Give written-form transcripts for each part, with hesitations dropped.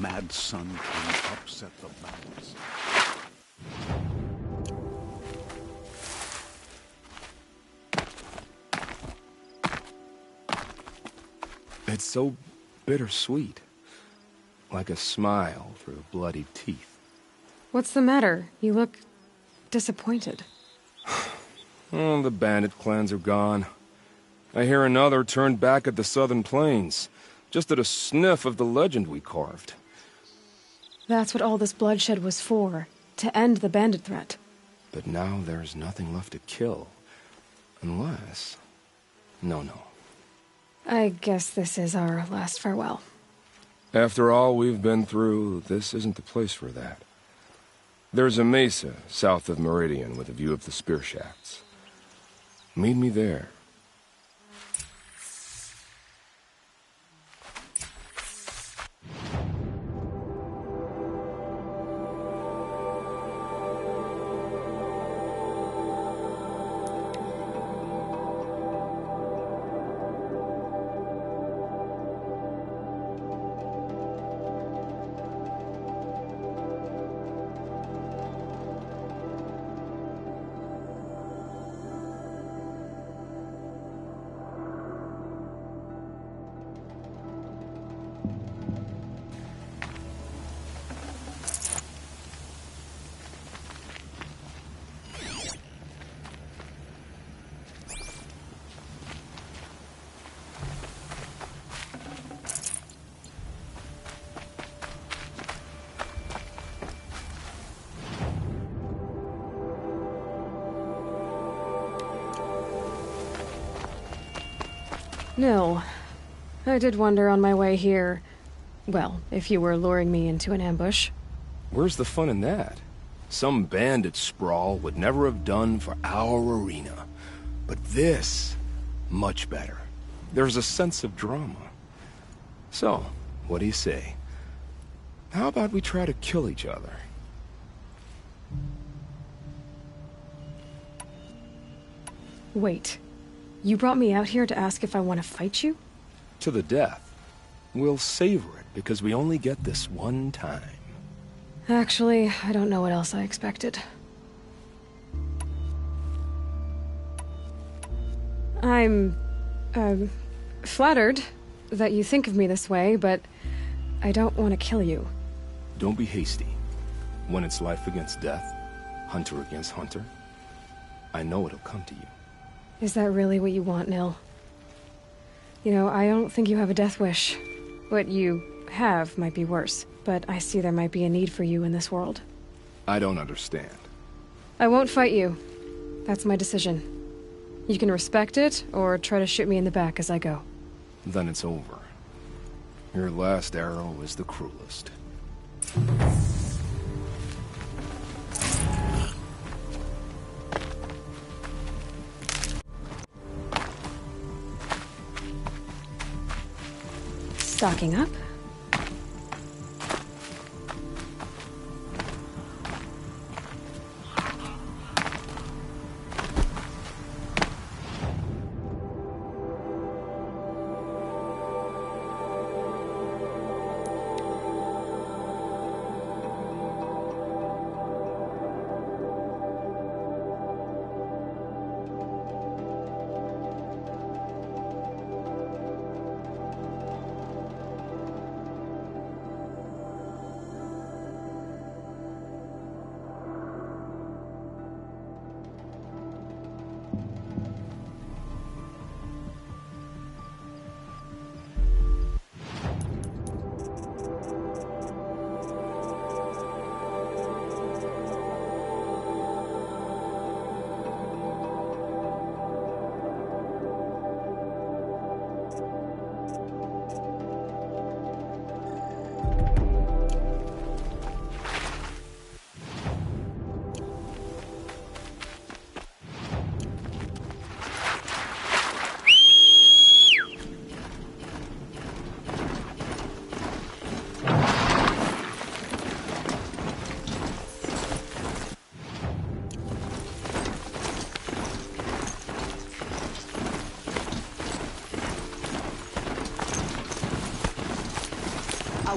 mad Sun King upset the balance. It's so bittersweet. Like a smile through bloody teeth. What's the matter? You look disappointed. Oh, the bandit clans are gone. I hear another turned back at the southern plains, just at a sniff of the legend we carved. That's what all this bloodshed was for, to end the bandit threat. But now there's nothing left to kill. Unless... No. I guess this is our last farewell. After all we've been through, this isn't the place for that. There's a mesa south of Meridian with a view of the spear shafts. Meet me there. Nil, I did wonder on my way here... Well, if you were luring me into an ambush. Where's the fun in that? Some bandit sprawl would never have done for our arena. But this, much better. There's a sense of drama. So, what do you say? How about we try to kill each other? Wait. You brought me out here to ask if I want to fight you? To the death. We'll savor it, because we only get this one time. Actually, I don't know what else I expected. I'm... flattered that you think of me this way, but I don't want to kill you. Don't be hasty. When it's life against death, hunter against hunter, I know it'll come to you. Is that really what you want, Nil? You know, I don't think you have a death wish. What you have might be worse, but I see there might be a need for you in this world. I don't understand. I won't fight you. That's my decision. You can respect it, or try to shoot me in the back as I go. Then it's over. Your last arrow is the cruelest. Stocking up.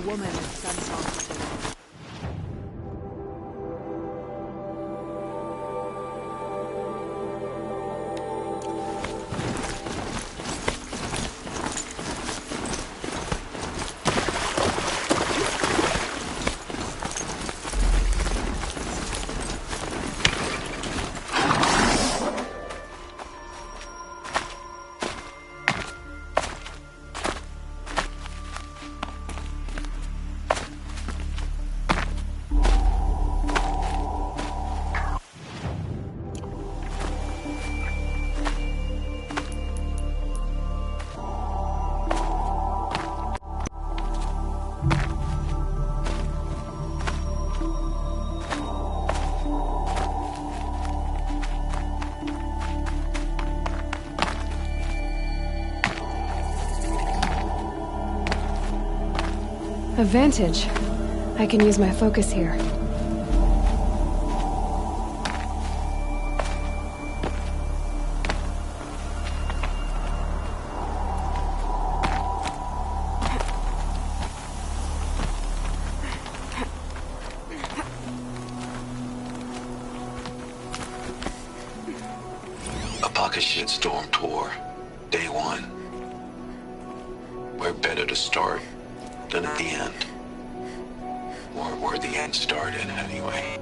woman has done something. A vantage. I can use my focus here. A pocket shitstorm tour. Day one. Where better to start than at the end? Or where the end started, anyway.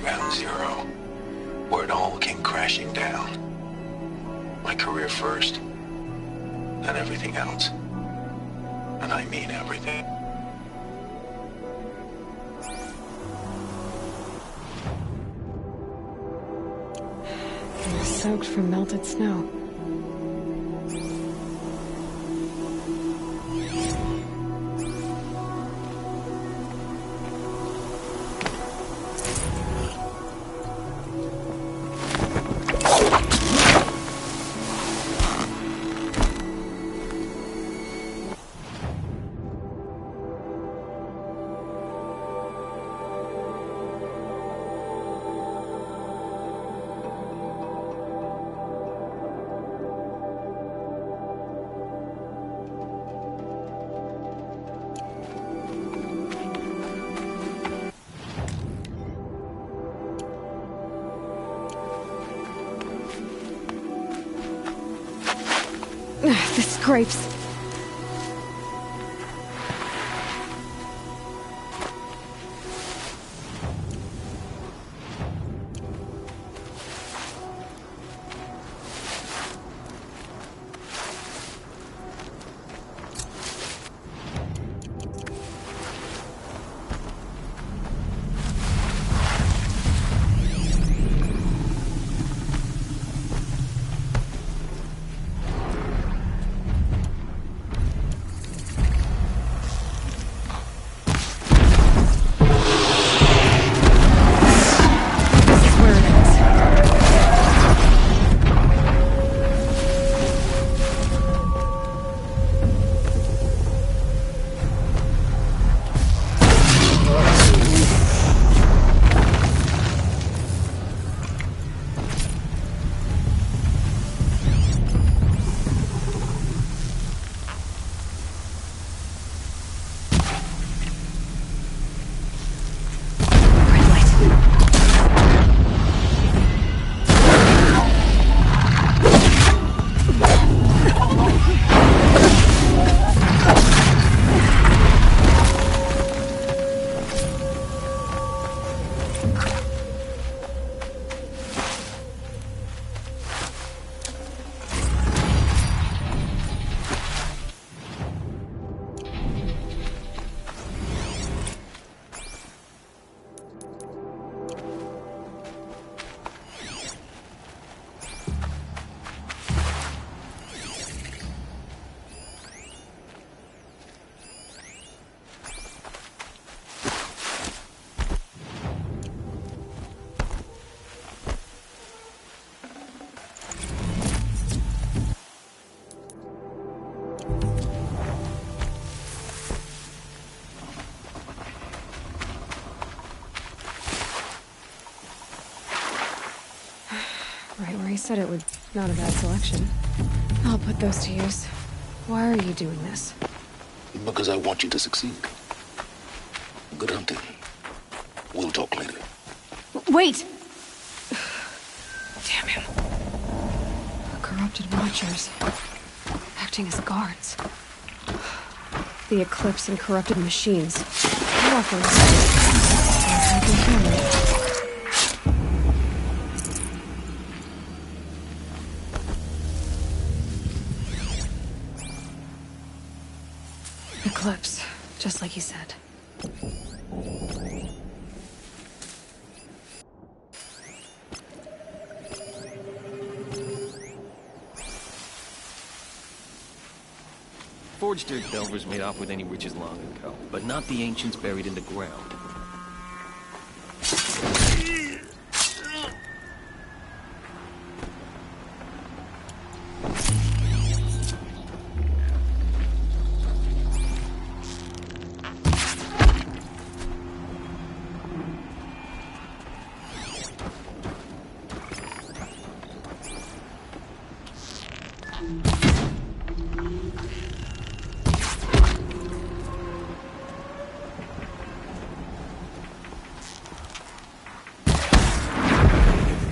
Ground zero. Where it all came crashing down. My career first, then everything else. And I mean everything. They're soaked from melted snow. The scrapes. Right where he said it would. Not a bad selection. I'll put those to use. Why are you doing this? Because I want you to succeed. Good hunting. We'll talk later. Wait! Damn him. Corrupted watchers. Acting as guards. The Eclipse and corrupted machines. How often is Eclipse, just like he said. Forged Dirt Delvers made off with any riches long ago, but not the ancients buried in the ground.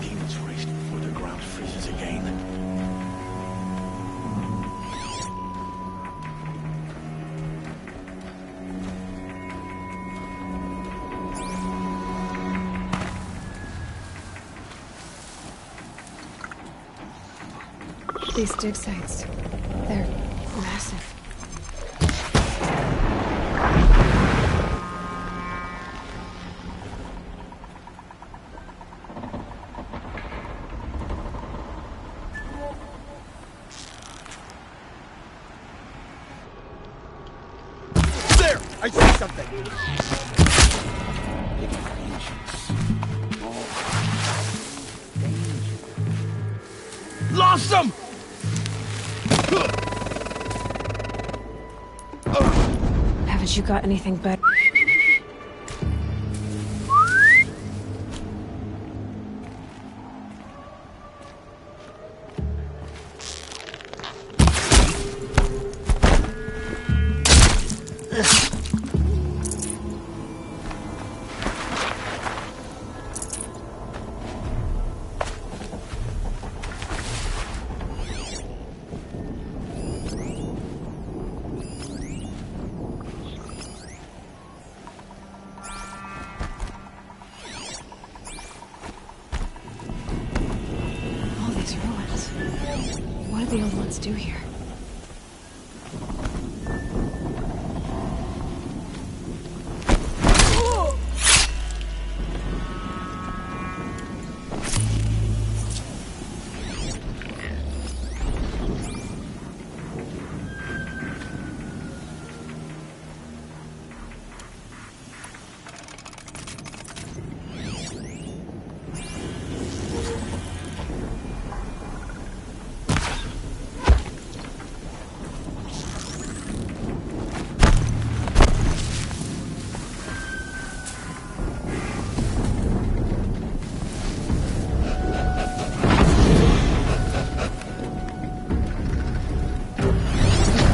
Demons raced before the ground freezes again. These dig sites, they're massive. There! I see something! Lost them! Haven't you got anything better? All these ruins. What did the old ones do here?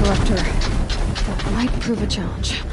Corruptor. That might prove a challenge.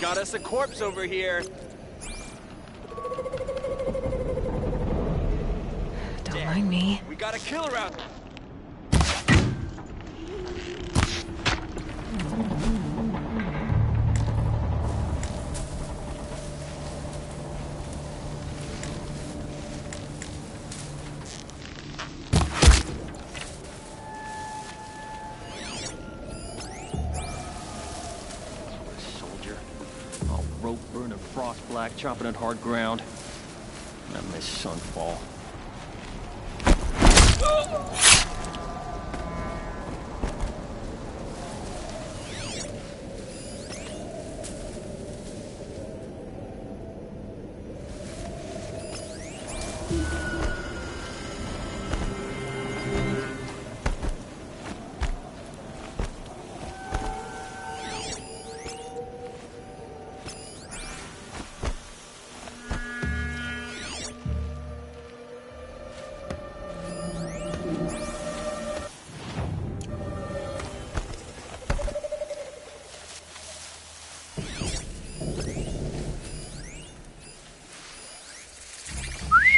Got us a corpse over here. Don't mind me. We got a killer out. Soldier. All rope burning frost black, chopping at hard ground. I miss Sunfall.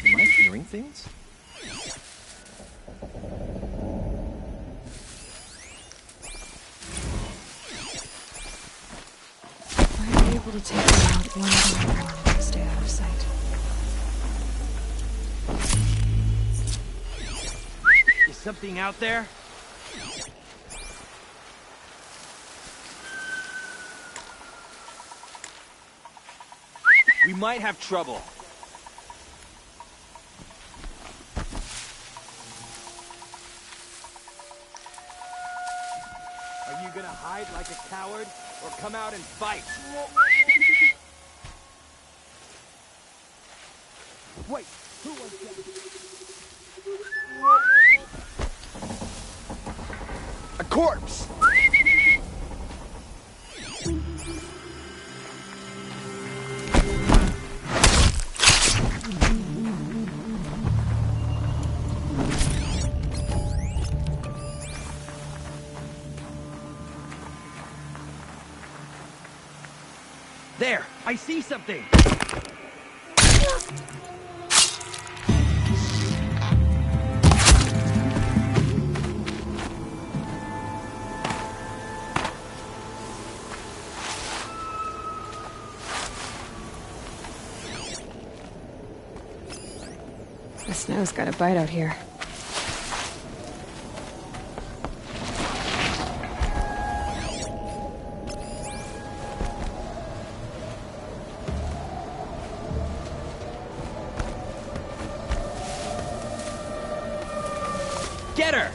Am I hearing things? Might be able to take them out one by one and stay out of sight. Is something out there? We might have trouble. Are you gonna hide like a coward, or come out and fight? Wait, who was that? A corpse! There! I see something! The snow's got a bite out here. Get her!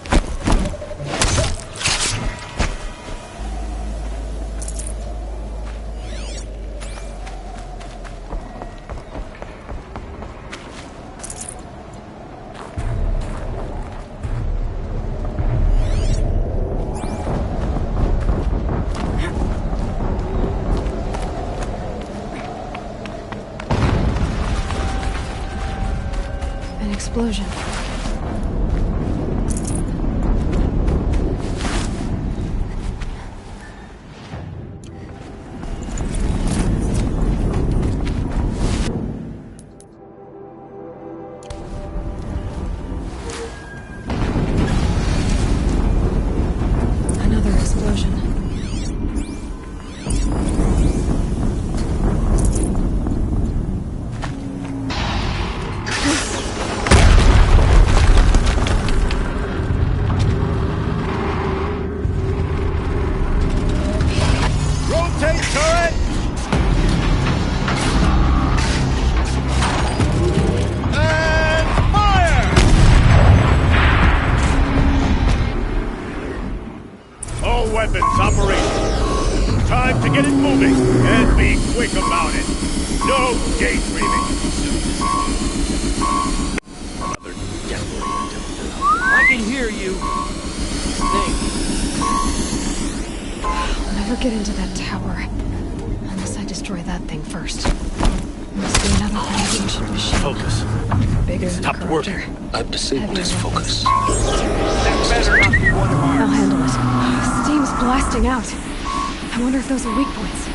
An explosion. Another explosion. Rotate turret! And fire! All weapons operational. Time to get it moving, and be quick about it. No daydreaming. Another death. I can hear you. I'll never get into that tower. Unless I destroy that thing first. Must be another kind of ancient machine. Focus. Bigger than a Stopped working. corruptor. I've disabled his Heavier focus. That better not be one of ours. I'll handle it. Steam's blasting out. I wonder if those are weak points.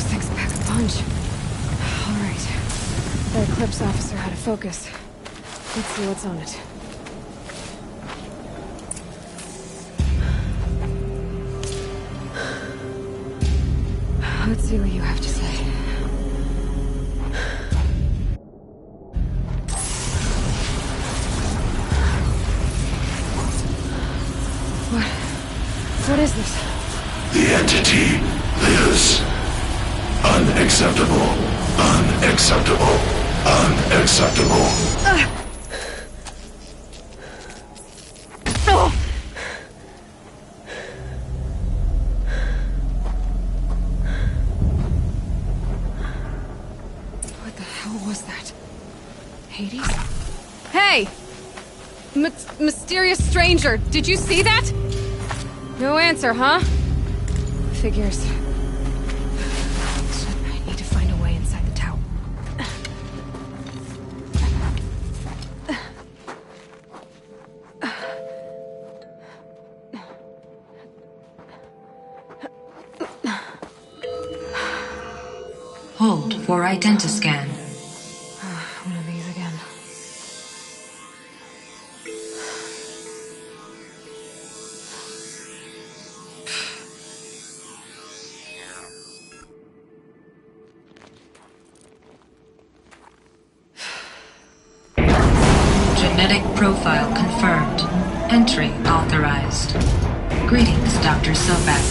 Those things pack a punch. All right. The Eclipse officer had a focus. Let's see what's on it. Let's see what you have to say. What is this? The entity lives. Unacceptable. Unacceptable. Unacceptable. What the hell was that? Hades? Hey! Mysterious stranger, did you see that? No answer, huh? Figures. I need to find a way inside the tower. Hold for identiscan. One of these again. Genetic profile confirmed. Entry authorized. Greetings, Dr. Sobek.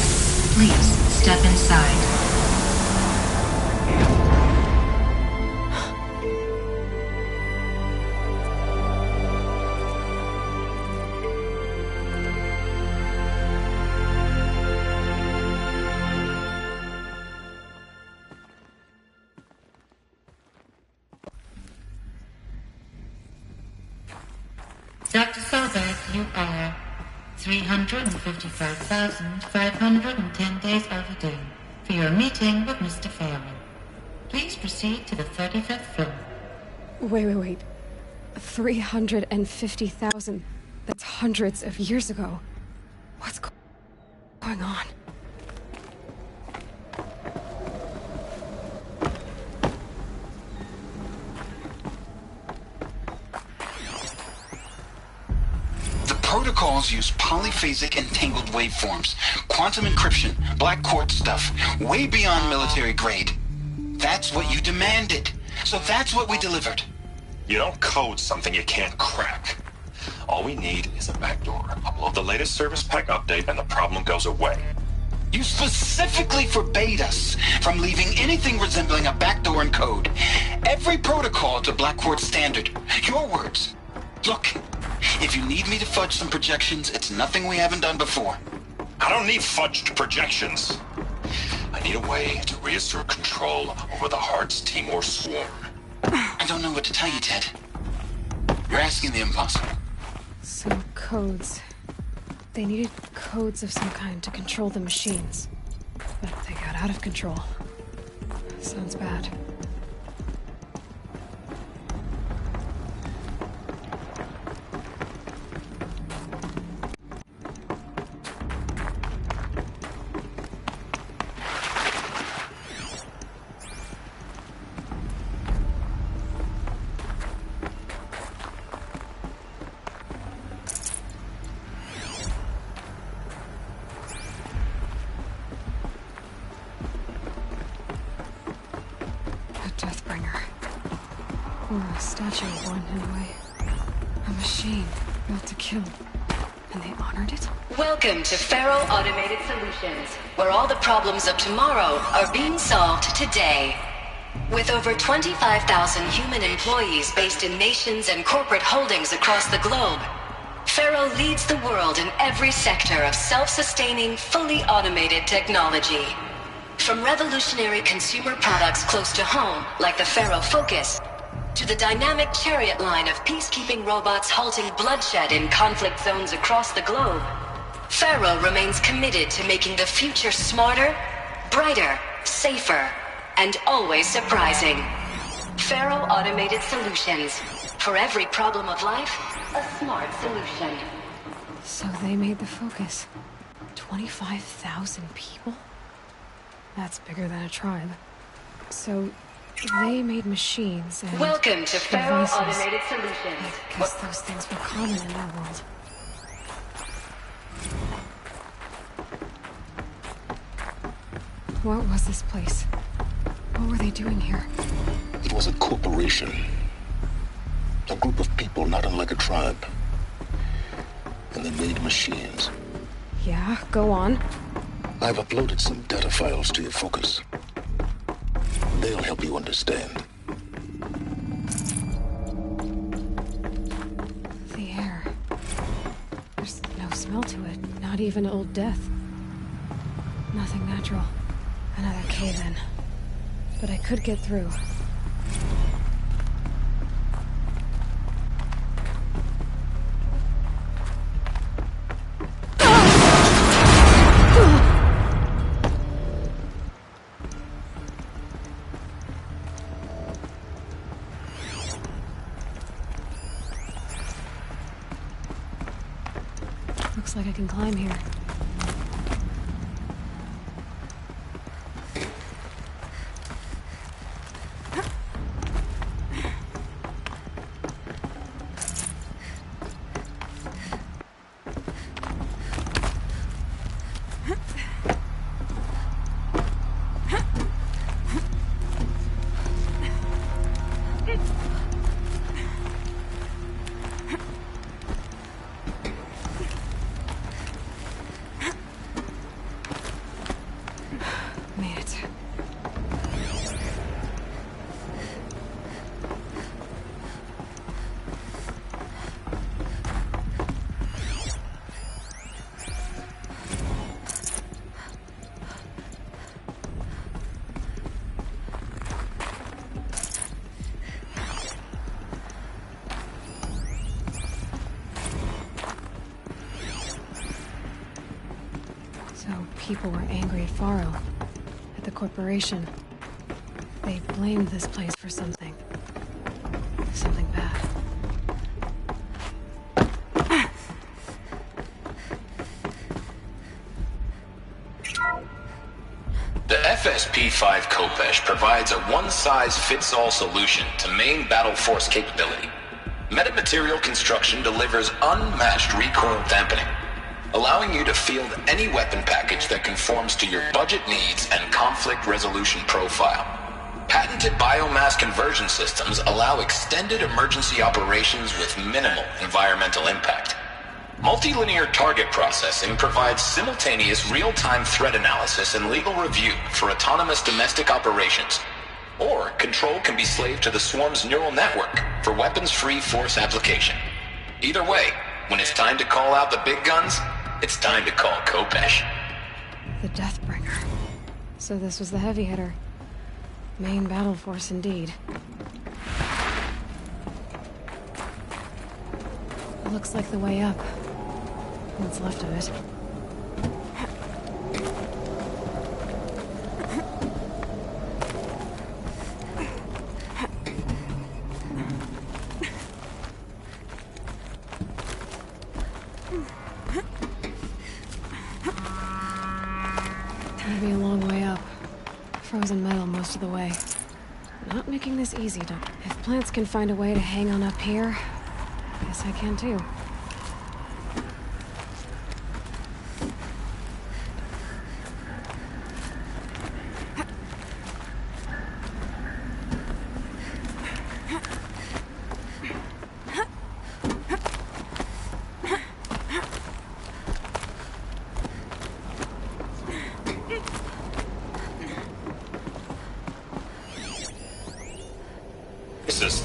Please step inside. Dr. Sobek, you are 355,510 days overdue for your meeting with Mr. Farrell. Please proceed to the 35th floor. Wait. 350,000. That's hundreds of years ago. What's going on? Protocols use polyphasic entangled waveforms, quantum encryption, black quartz stuff, way beyond military grade. That's what you demanded, so that's what we delivered. You don't code something you can't crack. All we need is a backdoor. Upload the latest service pack update and the problem goes away. You specifically forbade us from leaving anything resembling a backdoor in code. Every protocol to black quartz standard. Your words. Look, if you need me to fudge some projections, it's nothing we haven't done before. I don't need fudged projections. I need a way to reassert control over the Heart's Timor swarm. I don't know what to tell you, Ted. You're asking the impossible. So, codes. They needed codes of some kind to control the machines. But they got out of control. Sounds bad. A statue of one, in a way. A machine built to kill. And they honored it? Welcome to Faro Automated Solutions, where all the problems of tomorrow are being solved today. With over 25,000 human employees based in nations and corporate holdings across the globe, Faro leads the world in every sector of self-sustaining, fully automated technology. From revolutionary consumer products close to home, like the Faro Focus, to the dynamic Chariot line of peacekeeping robots halting bloodshed in conflict zones across the globe, Faro remains committed to making the future smarter, brighter, safer, and always surprising. Faro Automated Solutions. For every problem of life, a smart solution. So they made the Focus. 25,000 people? That's bigger than a tribe. So, they made machines and Welcome to Faro devices. Automated Solutions. I guess those things were common in their world. What was this place? What were they doing here? It was a corporation. A group of people not unlike a tribe. And they made machines. Yeah, go on. I've uploaded some data files to your focus. They'll help you understand. The air. There's no smell to it. Not even old death. Nothing natural. Another cave-in. But I could get through. Looks like I can climb here. People were angry at Faro, at the corporation. They blamed this place for something. Something bad. The FSP-5 Khopesh provides a one-size-fits-all solution to main battle force capability. Metamaterial construction delivers unmatched recoil dampening, allowing you to field any weapon package that conforms to your budget needs and conflict resolution profile. Patented biomass conversion systems allow extended emergency operations with minimal environmental impact. Multilinear target processing provides simultaneous real-time threat analysis and legal review for autonomous domestic operations. Or control can be slaved to the Swarm's neural network for weapons-free force application. Either way, when it's time to call out the big guns, it's time to call Khopesh. The Deathbringer. So this was the heavy hitter. Main battle force indeed. Looks like the way up. What's left of it. Gonna be a long way up. Frozen metal most of the way. Not making this easy, Doc. If plants can find a way to hang on up here, I guess I can too.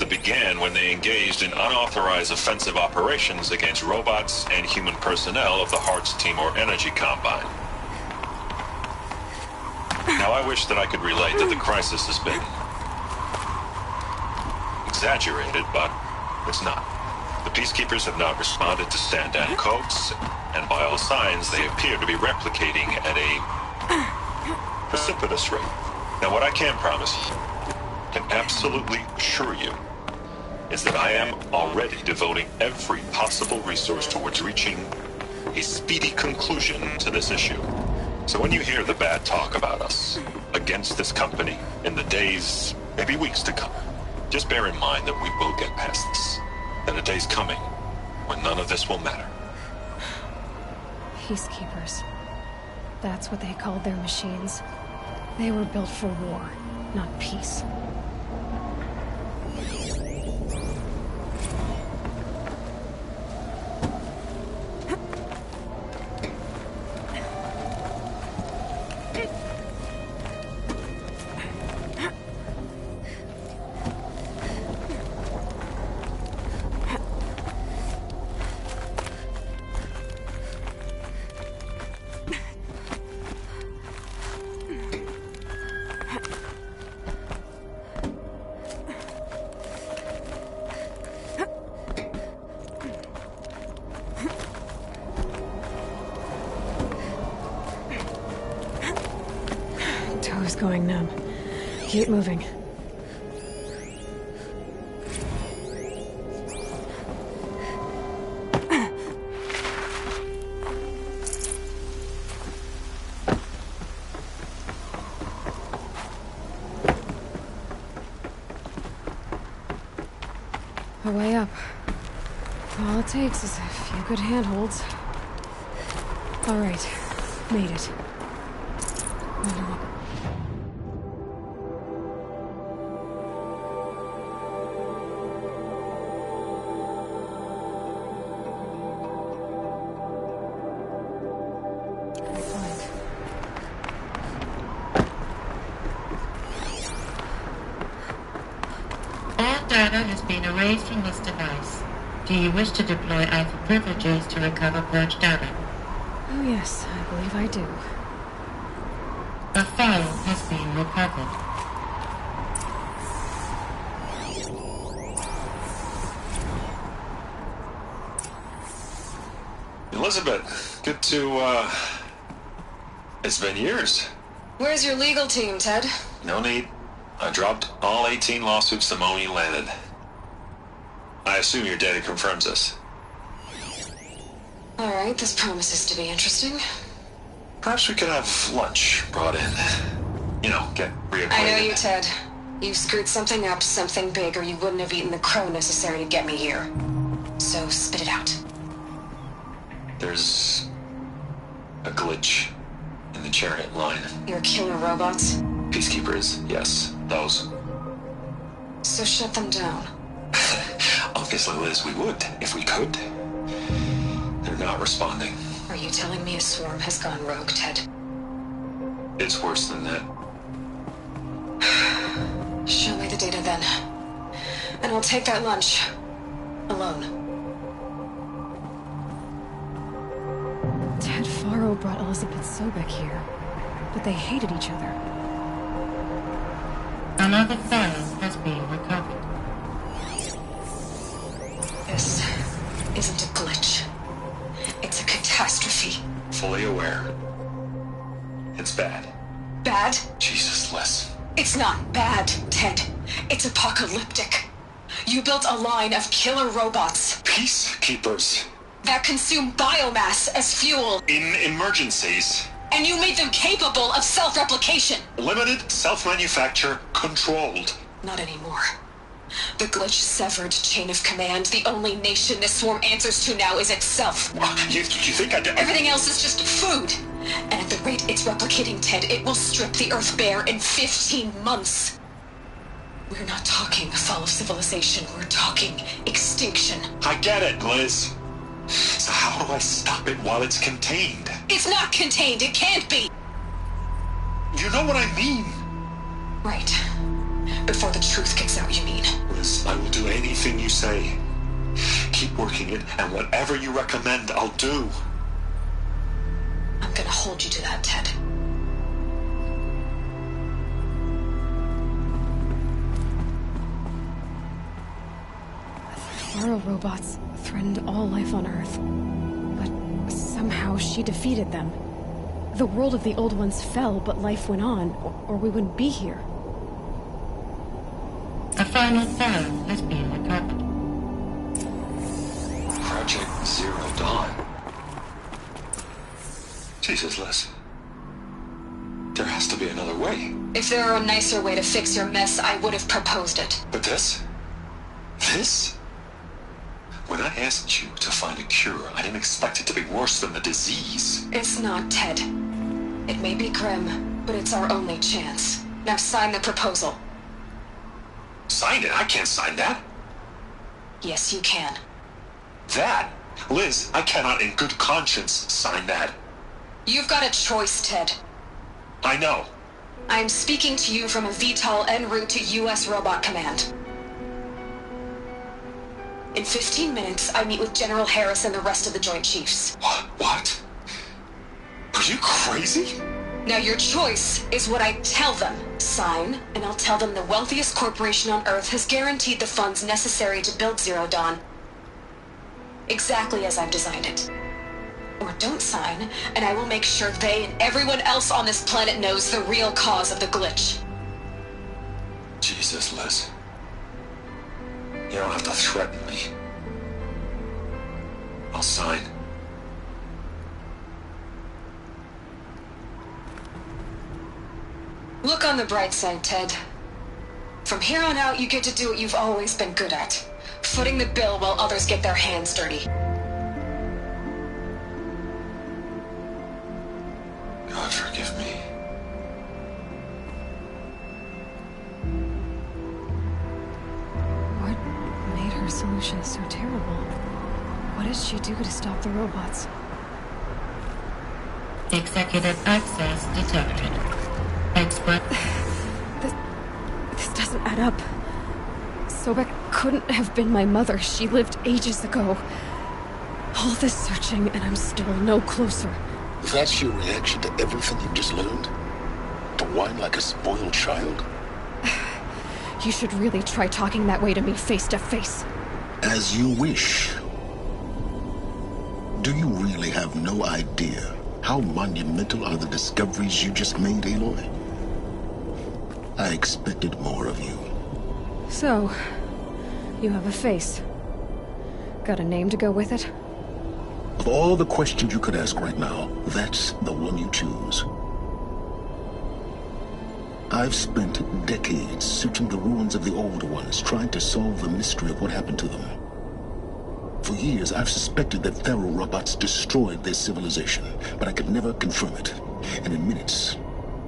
Began when they engaged in unauthorized offensive operations against robots and human personnel of the Hearts Timor Energy Combine. Now I wish that I could relate that the crisis has been exaggerated, but it's not. The Peacekeepers have not responded to stand-down codes, and by all signs they appear to be replicating at a precipitous rate. Now what I can promise you, can absolutely assure you, is that I am already devoting every possible resource towards reaching a speedy conclusion to this issue. So when you hear the bad talk about us, against this company, in the days, maybe weeks to come, just bear in mind that we will get past this. And a day's coming when none of this will matter. Peacekeepers. That's what they called their machines. They were built for war, not peace. Toe's going numb. Keep moving. A way up. All it takes is a few good handholds. All right, made it. All data has been erased from this device. Do you wish to deploy Alpha privileges to recover purged data? Oh yes, I believe I do. A file has been recovered. Elizabeth, good to, it's been years. Where's your legal team, Ted? No need. I dropped all 18 lawsuits the moment you landed. I assume your data confirms this. All right, this promises to be interesting. Perhaps we could have lunch brought in. You know, get reacquainted. I know you, Ted. You screwed something up, something big, or you wouldn't have eaten the crow necessary to get me here. So spit it out. There's a glitch in the chariot line. Your killer robots? Peacekeepers, yes, those. So shut them down. Obviously, Liz, we would, if we could. They're not responding. Are you telling me a swarm has gone rogue, Ted? It's worse than that. Show me the data then. And I'll take that lunch. Alone. Ted Faro brought Elizabeth Sobek here, but they hated each other. Another file has been recovered. This isn't a glitch. It's a catastrophe. Fully aware. It's bad. Bad? Jesus, Liz. It's not bad, Ted. It's apocalyptic. You built a line of killer robots. Peacekeepers. That consume biomass as fuel. In emergencies. And you made them capable of self-replication. Limited, self-manufacture, controlled. Not anymore. The glitch severed chain of command. The only nation this swarm answers to now is itself. You think I did? Everything else is just food. And at the rate it's replicating, Ted, it will strip the Earth bare in 15 months. We're not talking fall of civilization. We're talking extinction. I get it, Liz. So how do I stop it while it's contained? It's not contained. It can't be. You know what I mean. Right. Before the truth gets out, you mean? Liz, I will do anything you say. Keep working it, and whatever you recommend, I'll do. I'm gonna hold you to that, Ted. Faro robots threatened all life on Earth, but somehow she defeated them. The world of the old ones fell, but life went on, or we wouldn't be here. A final file has been recovered. Project Zero Dawn. Jesus, Liz. There has to be another way. If there were a nicer way to fix your mess, I would have proposed it. But this? This? When I asked you to find a cure, I didn't expect it to be worse than the disease. It's not, Ted. It may be grim, but it's our only chance. Now sign the proposal. Sign it? I can't sign that. Yes, you can. That? Liz, I cannot in good conscience sign that. You've got a choice, Ted. I know. I'm speaking to you from a VTOL en route to U.S. Robot Command. In 15 minutes, I meet with General Harris and the rest of the Joint Chiefs. What? Are you crazy? Now your choice is what I tell them. Sign, and I'll tell them the wealthiest corporation on Earth has guaranteed the funds necessary to build Zero Dawn. Exactly as I've designed it. Or don't sign, and I will make sure they and everyone else on this planet knows the real cause of the glitch. Jesus, Liz. You don't have to threaten me. I'll sign. Look on the bright side, Ted. From here on out, you get to do what you've always been good at. Footing the bill while others get their hands dirty. God forgive me. What made her solution so terrible? What does she do to stop the robots? Executive access detected. Expert. This doesn't add up. Sobek couldn't have been my mother. She lived ages ago. All this searching, and I'm still no closer. That's your reaction to everything you've just learned? To whine like a spoiled child? You should really try talking that way to me face to face. As you wish. Do you really have no idea how monumental are the discoveries you just made, Aloy? I expected more of you. So, you have a face. Got a name to go with it? Of all the questions you could ask right now, that's the one you choose. I've spent decades searching the ruins of the older ones, trying to solve the mystery of what happened to them. For years, I've suspected that Faro robots destroyed their civilization, but I could never confirm it. And in minutes,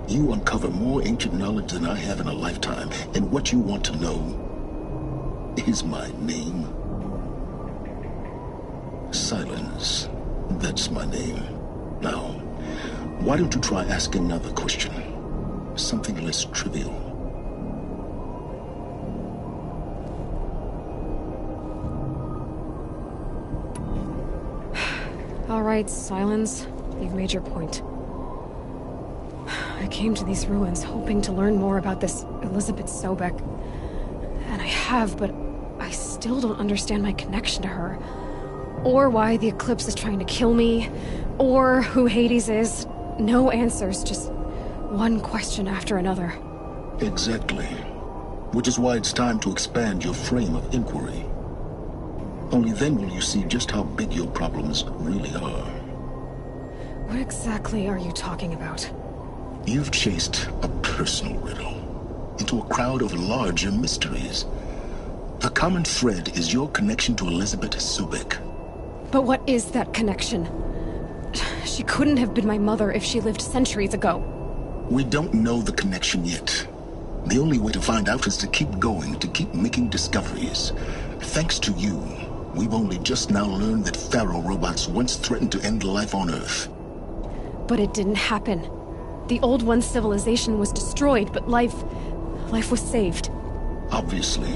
you uncover more ancient knowledge than I have in a lifetime, and what you want to know is my name. Silence. That's my name. Now, why don't you try asking another question? Something less trivial. All right, Silence. You've made your point. I came to these ruins hoping to learn more about this Elizabeth Sobek. And I have, but I still don't understand my connection to her. Or why the Eclipse is trying to kill me. Or who Hades is. No answers, just one question after another. Exactly. Which is why it's time to expand your frame of inquiry. Only then will you see just how big your problems really are. What exactly are you talking about? You've chased a personal riddle into a crowd of larger mysteries. The common thread is your connection to Elizabeth Sobek. But what is that connection? She couldn't have been my mother if she lived centuries ago. We don't know the connection yet. The only way to find out is to keep going, to keep making discoveries. Thanks to you, we've only just now learned that Faro robots once threatened to end life on Earth. But it didn't happen. The Old One's civilization was destroyed, but life was saved. Obviously.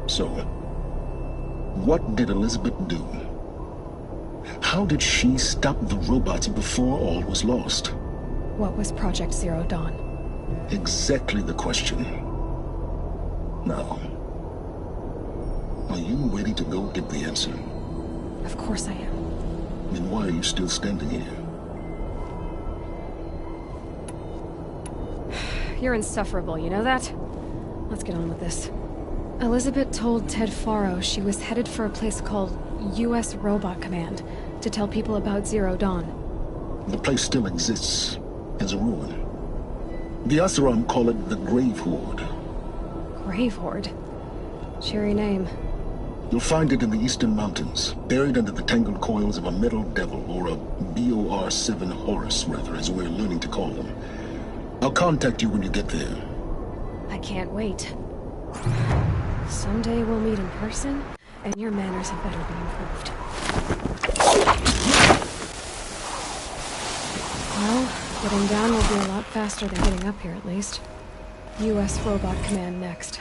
So, what did Elizabeth do? How did she stop the robots before all was lost? What was Project Zero Dawn? Exactly the question. Now, are you ready to go get the answer? Of course I am. Then why are you still standing here? You're insufferable, you know that? Let's get on with this. Elizabeth told Ted Faro she was headed for a place called U.S. Robot Command to tell people about Zero Dawn. The place still exists as a ruin. The Asuram call it the Grave Horde. Grave Horde? Cheery name. You'll find it in the Eastern Mountains, buried under the tangled coils of a metal devil, or a BOR-7 Horus, rather, as we're learning to call them. I'll contact you when you get there. I can't wait. Someday we'll meet in person, and your manners had better be improved. Well, getting down will be a lot faster than getting up here, at least. U.S. Robot Command next.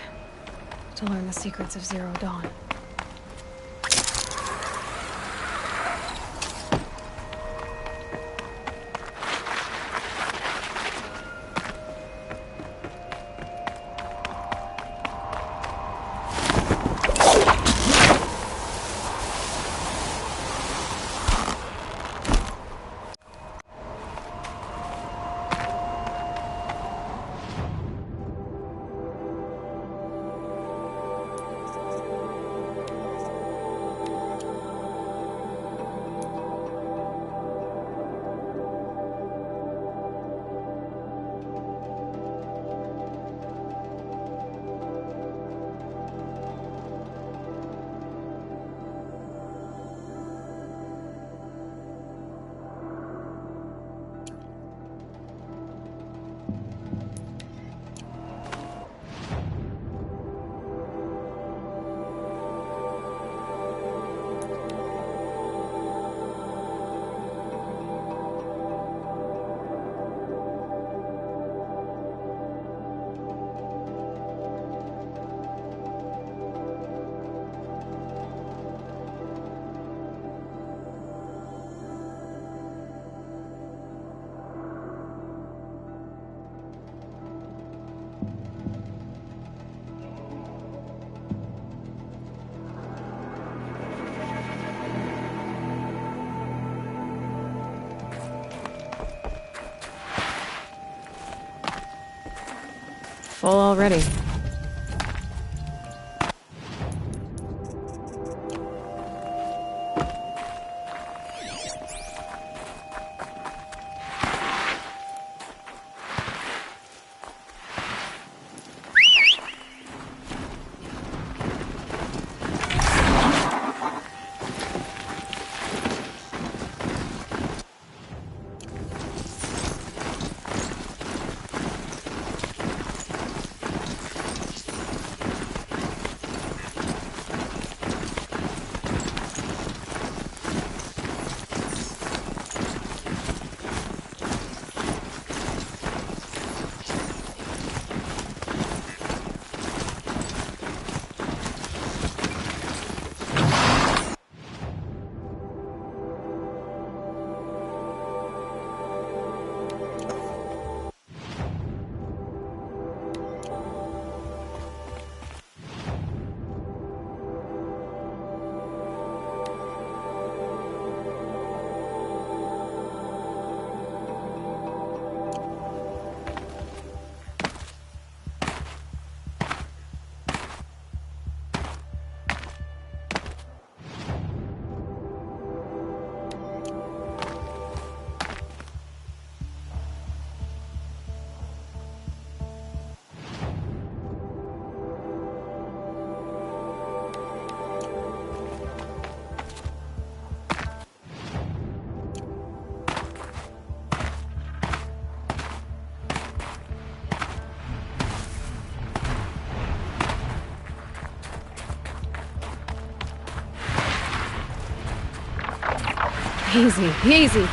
To learn the secrets of Zero Dawn. Full already. Easy, easy.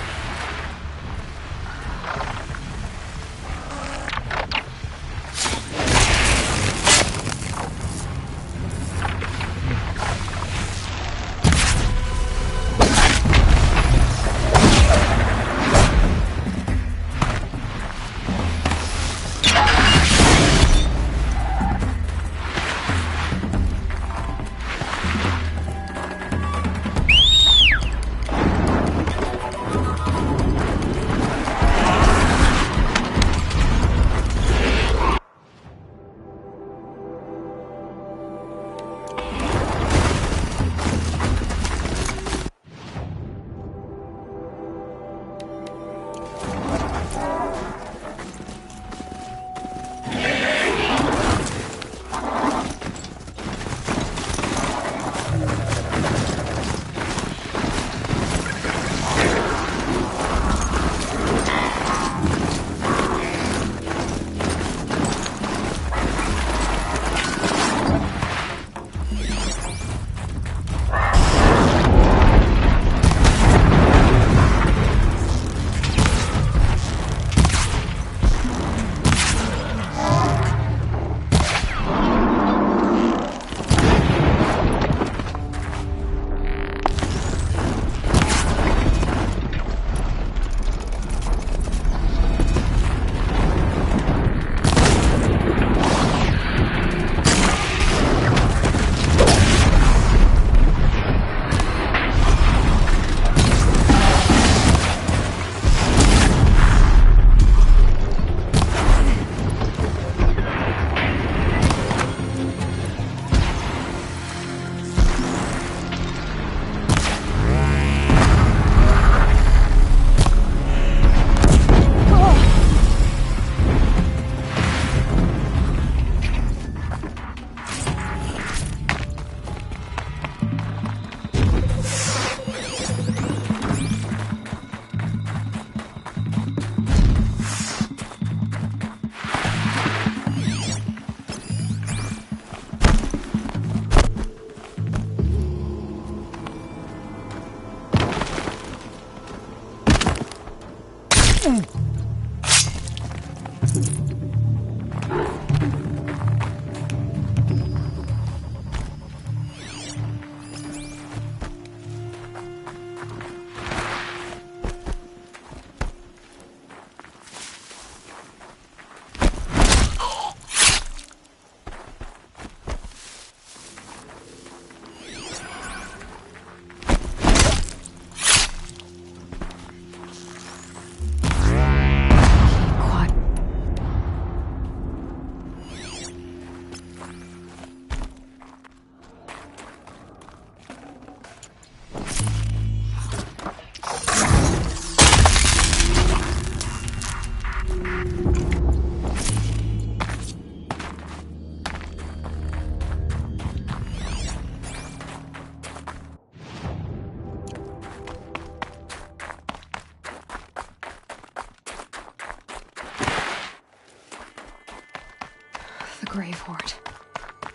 grave hoard.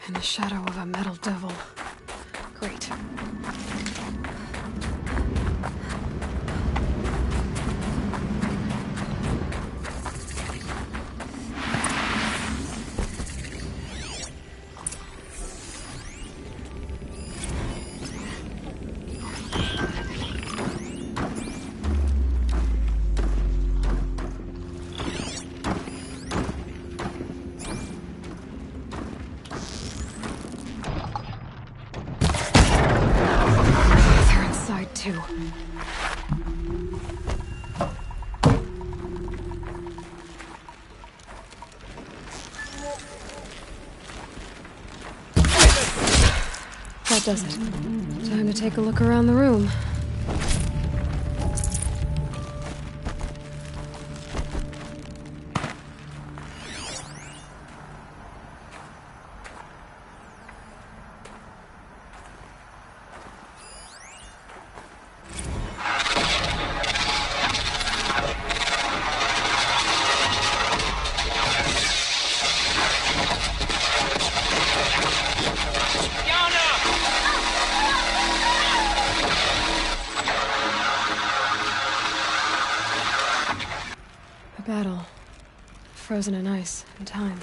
In the shadow of a metal devil. Great. Too. That does it. Time to take a look around the room. A battle. Frozen in ice and time.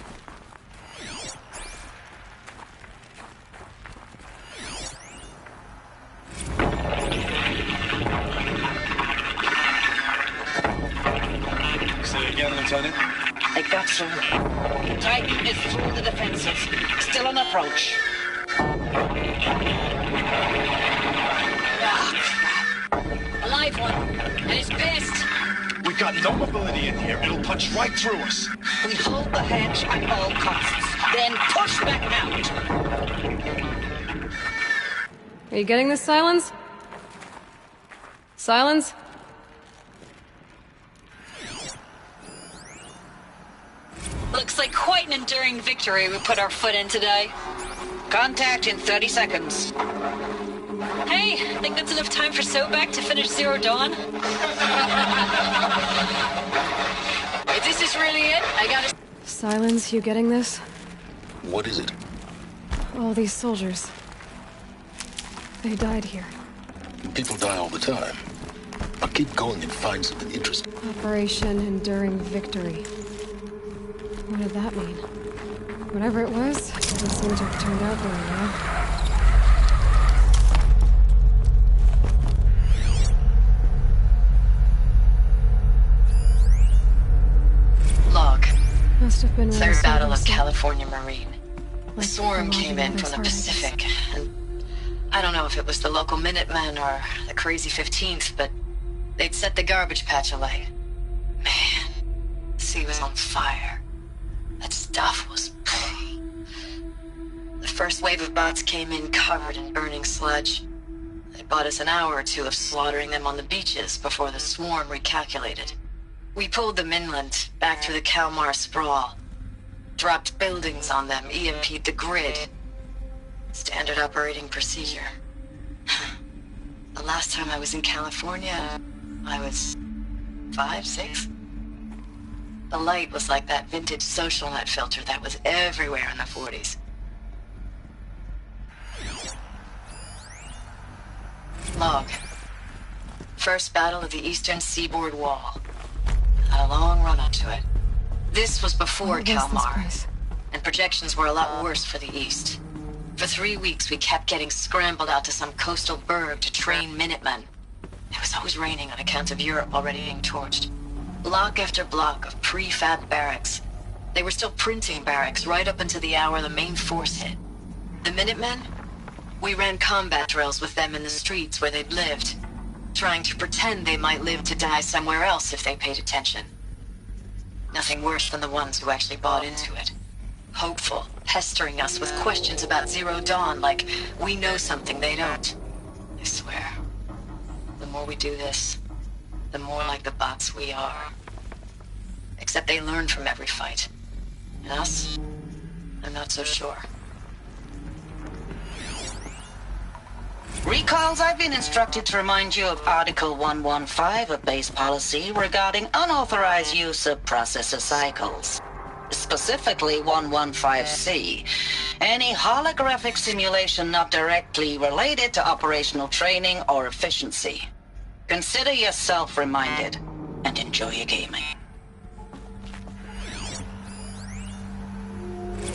Say again, Lieutenant. I got some. Titan is through the defenses. Still on approach. Ah, a live one. And it's pissed. We've got no mobility in here. It'll punch right through us. We hold the hedge at all costs. Then push back out. Are you getting this, Silence? Silence? Looks like quite an enduring victory we put our foot in today. Contact in 30 seconds. Hey, think that's enough time for Sobek to finish Zero Dawn? If this is really it, I gotta... Silence, you getting this? What is it? All these soldiers. They died here. People die all the time. I'll keep going and find something interesting. Operation Enduring Victory. What did that mean? Whatever it was, it doesn't seem to have turned out very well. Log. Must have been Third Battle of California Marine. The swarm came in from the Pacific, and I don't know if it was the local Minutemen or the crazy 15th, but they'd set the garbage patch alight. Man, the sea was on fire. That stuff was... The first wave of bots came in covered in burning sludge. They bought us an hour or two of slaughtering them on the beaches before the swarm recalculated. We pulled them inland, back through the Kalmar sprawl. Dropped buildings on them, EMP'd the grid. Standard operating procedure. The last time I was in California, I was 5, 6? The light was like that vintage social net filter that was everywhere in the 40s. Log. First battle of the eastern seaboard wall. Had a long run up to it. This was before Kalmar, and projections were a lot worse for the east. For 3 weeks, we kept getting scrambled out to some coastal burg to train Minutemen. It was always raining on account of Europe already being torched. Block after block of prefab barracks. They were still printing barracks right up until the hour the main force hit. The Minutemen? We ran combat drills with them in the streets where they'd lived, trying to pretend they might live to die somewhere else if they paid attention. Nothing worse than the ones who actually bought into it. Hopeful, pestering us with questions about Zero Dawn like we know something they don't. I swear, the more we do this, the more like the bots we are. Except they learn from every fight. And us? I'm not so sure. Recalls, I've been instructed to remind you of Article 115 of base policy regarding unauthorized use of processor cycles. specifically 115C. Any holographic simulation not directly related to operational training or efficiency. Consider yourself reminded, and enjoy your gaming.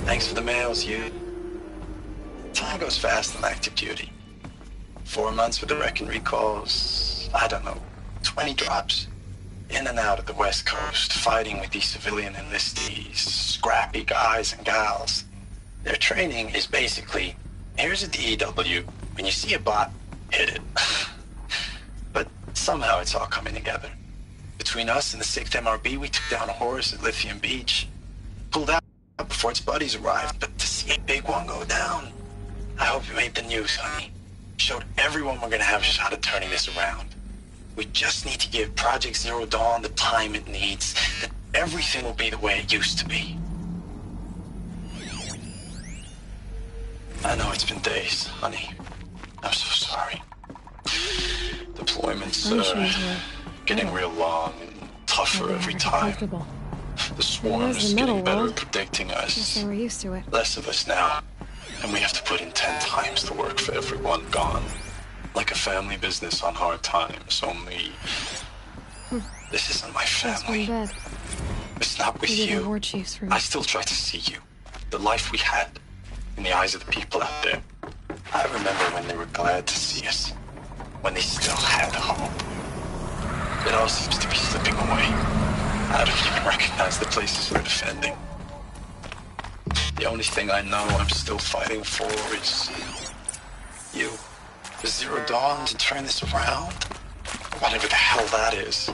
Thanks for the mails, you. Time goes fast on active duty. 4 months with the wrecking recalls, I don't know, 20 drops. In and out of the West Coast, fighting with these civilian enlistees, scrappy guys and gals. Their training is basically, here's a DEW, when you see a bot, hit it. But somehow it's all coming together. Between us and the 6th MRB, we took down a horse at Lithium Beach. Pulled out before its buddies arrived, but to see a big one go down, I hope it made the news, honey. Showed everyone we're gonna have a shot at turning this around. We just need to give Project Zero Dawn the time it needs, then everything will be the way it used to be. I know it's been days, honey. I'm so sorry. Deployments getting real long and tougher every time. The swarm's getting better at predicting us. Guess they were used to it. Less of us now. And we have to put in 10 times the work for everyone gone. Like a family business on hard times, only... This isn't my family. It's not with you. I still try to see you. The life we had. In the eyes of the people out there. I remember when they were glad to see us. When they still had hope. It all seems to be slipping away. I don't even recognize the places we're defending. The only thing I know I'm still fighting for is... you. The Zero Dawn to turn this around? Whatever the hell that is.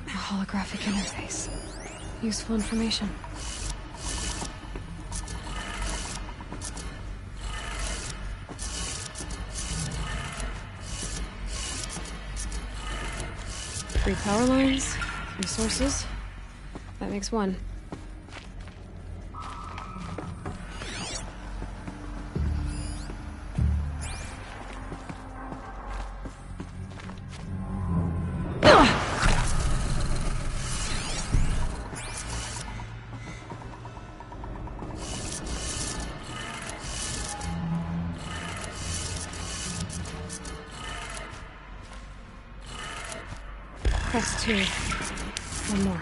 Holographic interface. Useful information. Three power lines, resources. That makes one. Press 2. One more.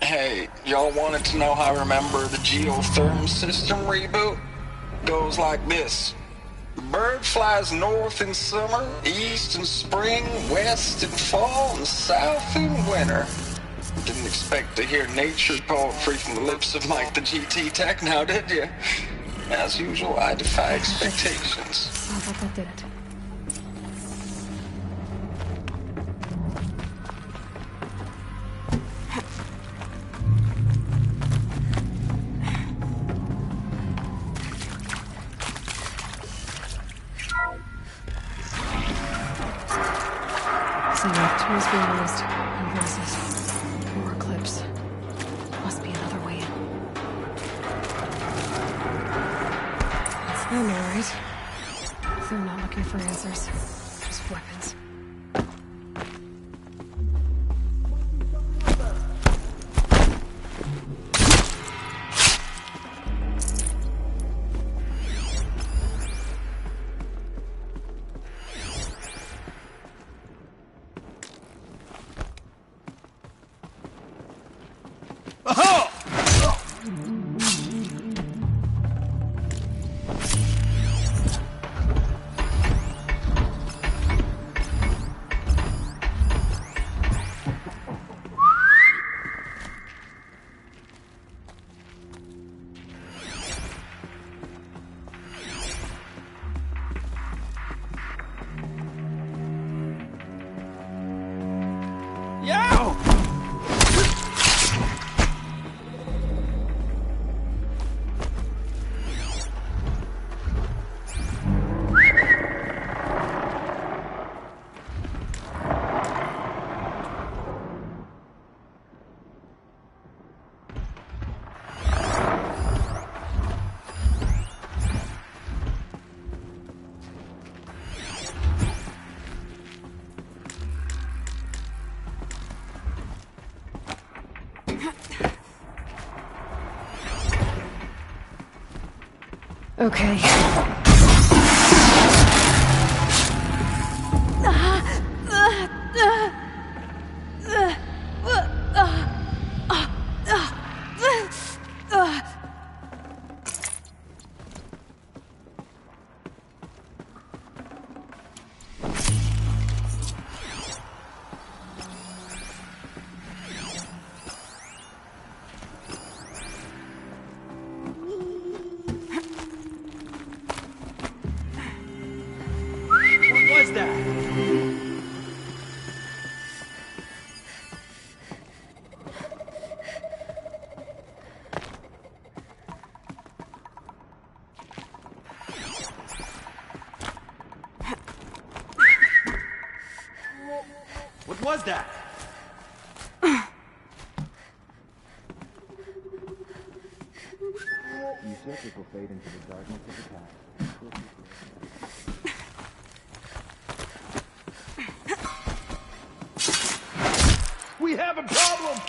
Hey, y'all wanted to know how I remember the geotherm system reboot? Goes like this. The bird flies north in summer, east in spring, west in fall, and south in winter. Didn't expect to hear nature poetry from the lips of Mike the GT Tech now, did you? As usual, I defy expectations. I thought that did it. So yeah, tools being used. Invoices. More clips. Must be another way in. That's them, alright. They're not looking for answers. Just weapons. Okay. What was that? What was that? You circles will fade into the darkness of the past. We have a problem!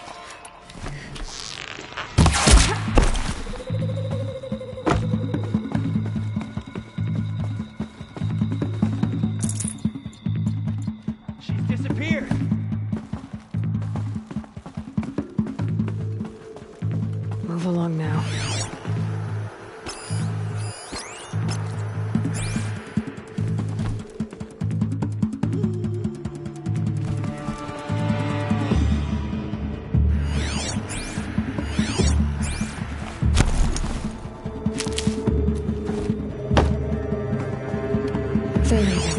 She's disappeared! Move along now. They're leaving.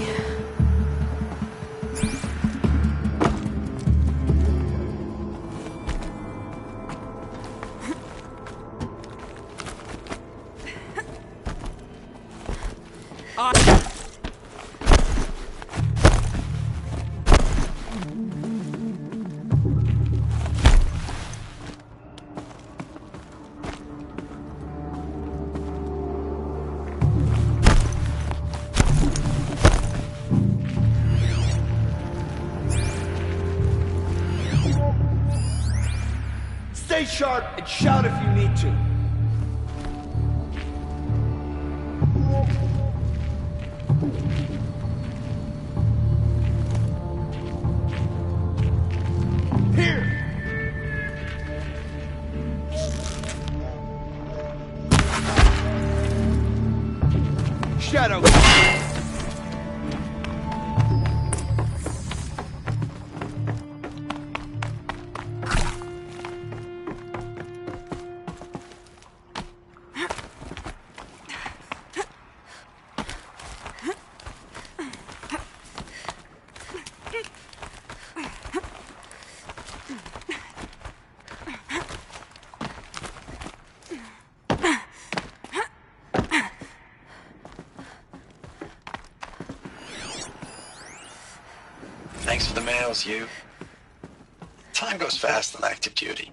Stay sharp and shout if you need to. Here! Shadow! Thanks for the mails, you. Time goes fast on active duty.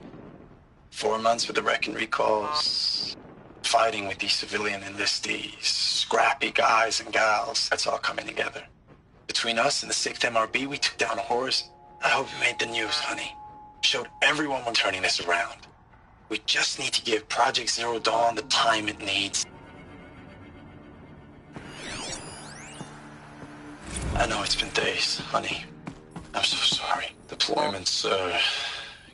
4 months with the Reckon recalls, fighting with these civilian enlistees, scrappy guys and gals. That's all coming together. Between us and the 6th MRB, we took down horrors. I hope we made the news, honey. Showed everyone we're turning this around. We just need to give Project Zero Dawn the time it needs. I know it's been days, honey. I'm so sorry. Deployments are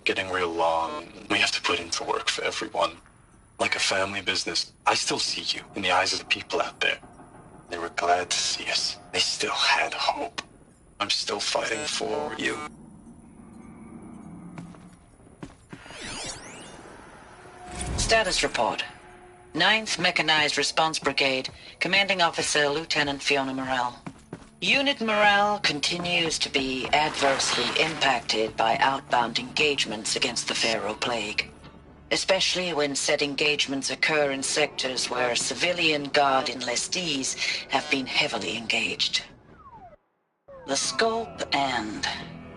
getting real long. We have to put in for work for everyone. Like a family business. I still see you in the eyes of the people out there. They were glad to see us. They still had hope. I'm still fighting for you. Status report. 9th Mechanized Response Brigade, Commanding Officer Lieutenant Fiona Morell. Unit morale continues to be adversely impacted by outbound engagements against the Pharaoh Plague, especially when said engagements occur in sectors where civilian guard enlistees have been heavily engaged. The scope and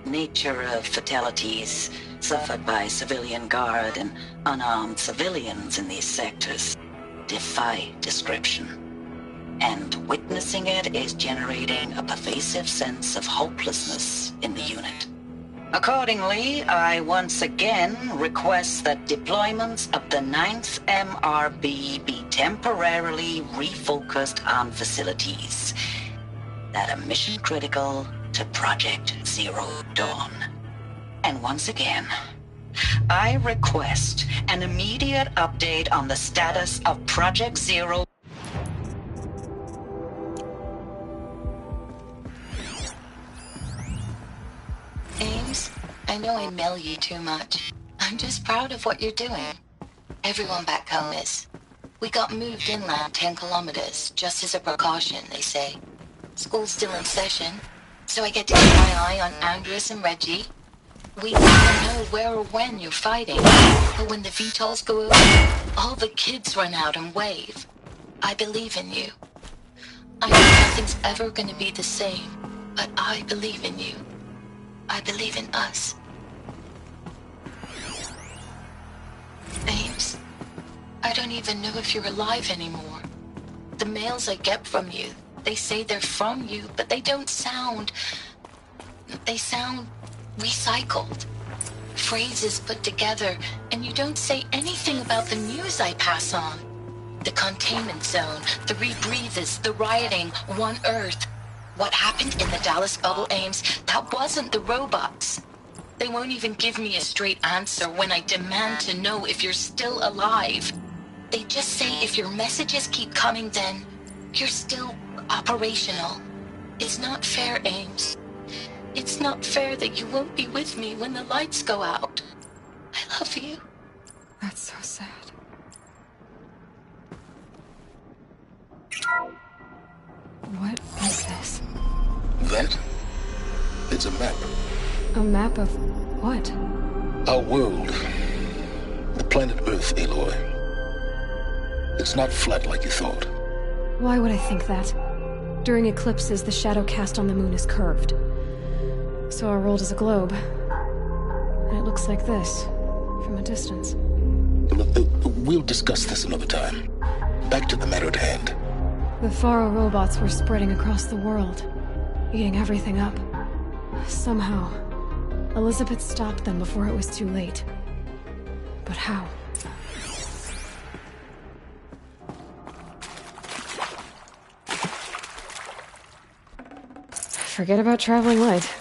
nature of fatalities suffered by civilian guard and unarmed civilians in these sectors defy description. And witnessing it is generating a pervasive sense of hopelessness in the unit. Accordingly, I once again request that deployments of the 9th MRB be temporarily refocused on facilities that are mission critical to Project Zero Dawn. And once again, I request an immediate update on the status of Project Zero. Ames, I know I mail you too much. I'm just proud of what you're doing. Everyone back home is. We got moved inland 10 kilometers, just as a precaution, they say. School's still in session, so I get to keep my eye on Andres and Reggie. We never know where or when you're fighting, but when the VTOLs go over, all the kids run out and wave. I believe in you. I know nothing's ever gonna be the same, but I believe in you. I believe in us. Ames, I don't even know if you're alive anymore. The mails I get from you, they say they're from you, but they don't sound... They sound recycled. Phrases put together, and you don't say anything about the news I pass on. The containment zone, the rebreathers, the rioting, One Earth. What happened in the Dallas bubble, Ames, that wasn't the robots. They won't even give me a straight answer when I demand to know if you're still alive. They just say if your messages keep coming, then you're still operational. It's not fair, Ames. It's not fair that you won't be with me when the lights go out. I love you. That's so sad. What is this? That? It's a map. A map of what? Our world. The planet Earth, Aloy. It's not flat like you thought. Why would I think that? During eclipses, the shadow cast on the moon is curved. So our world is a globe. And it looks like this, from a distance. We'll discuss this another time. Back to the matter at hand. The Faro robots were spreading across the world, eating everything up. Somehow, Elizabeth stopped them before it was too late. But how? Forget about traveling light.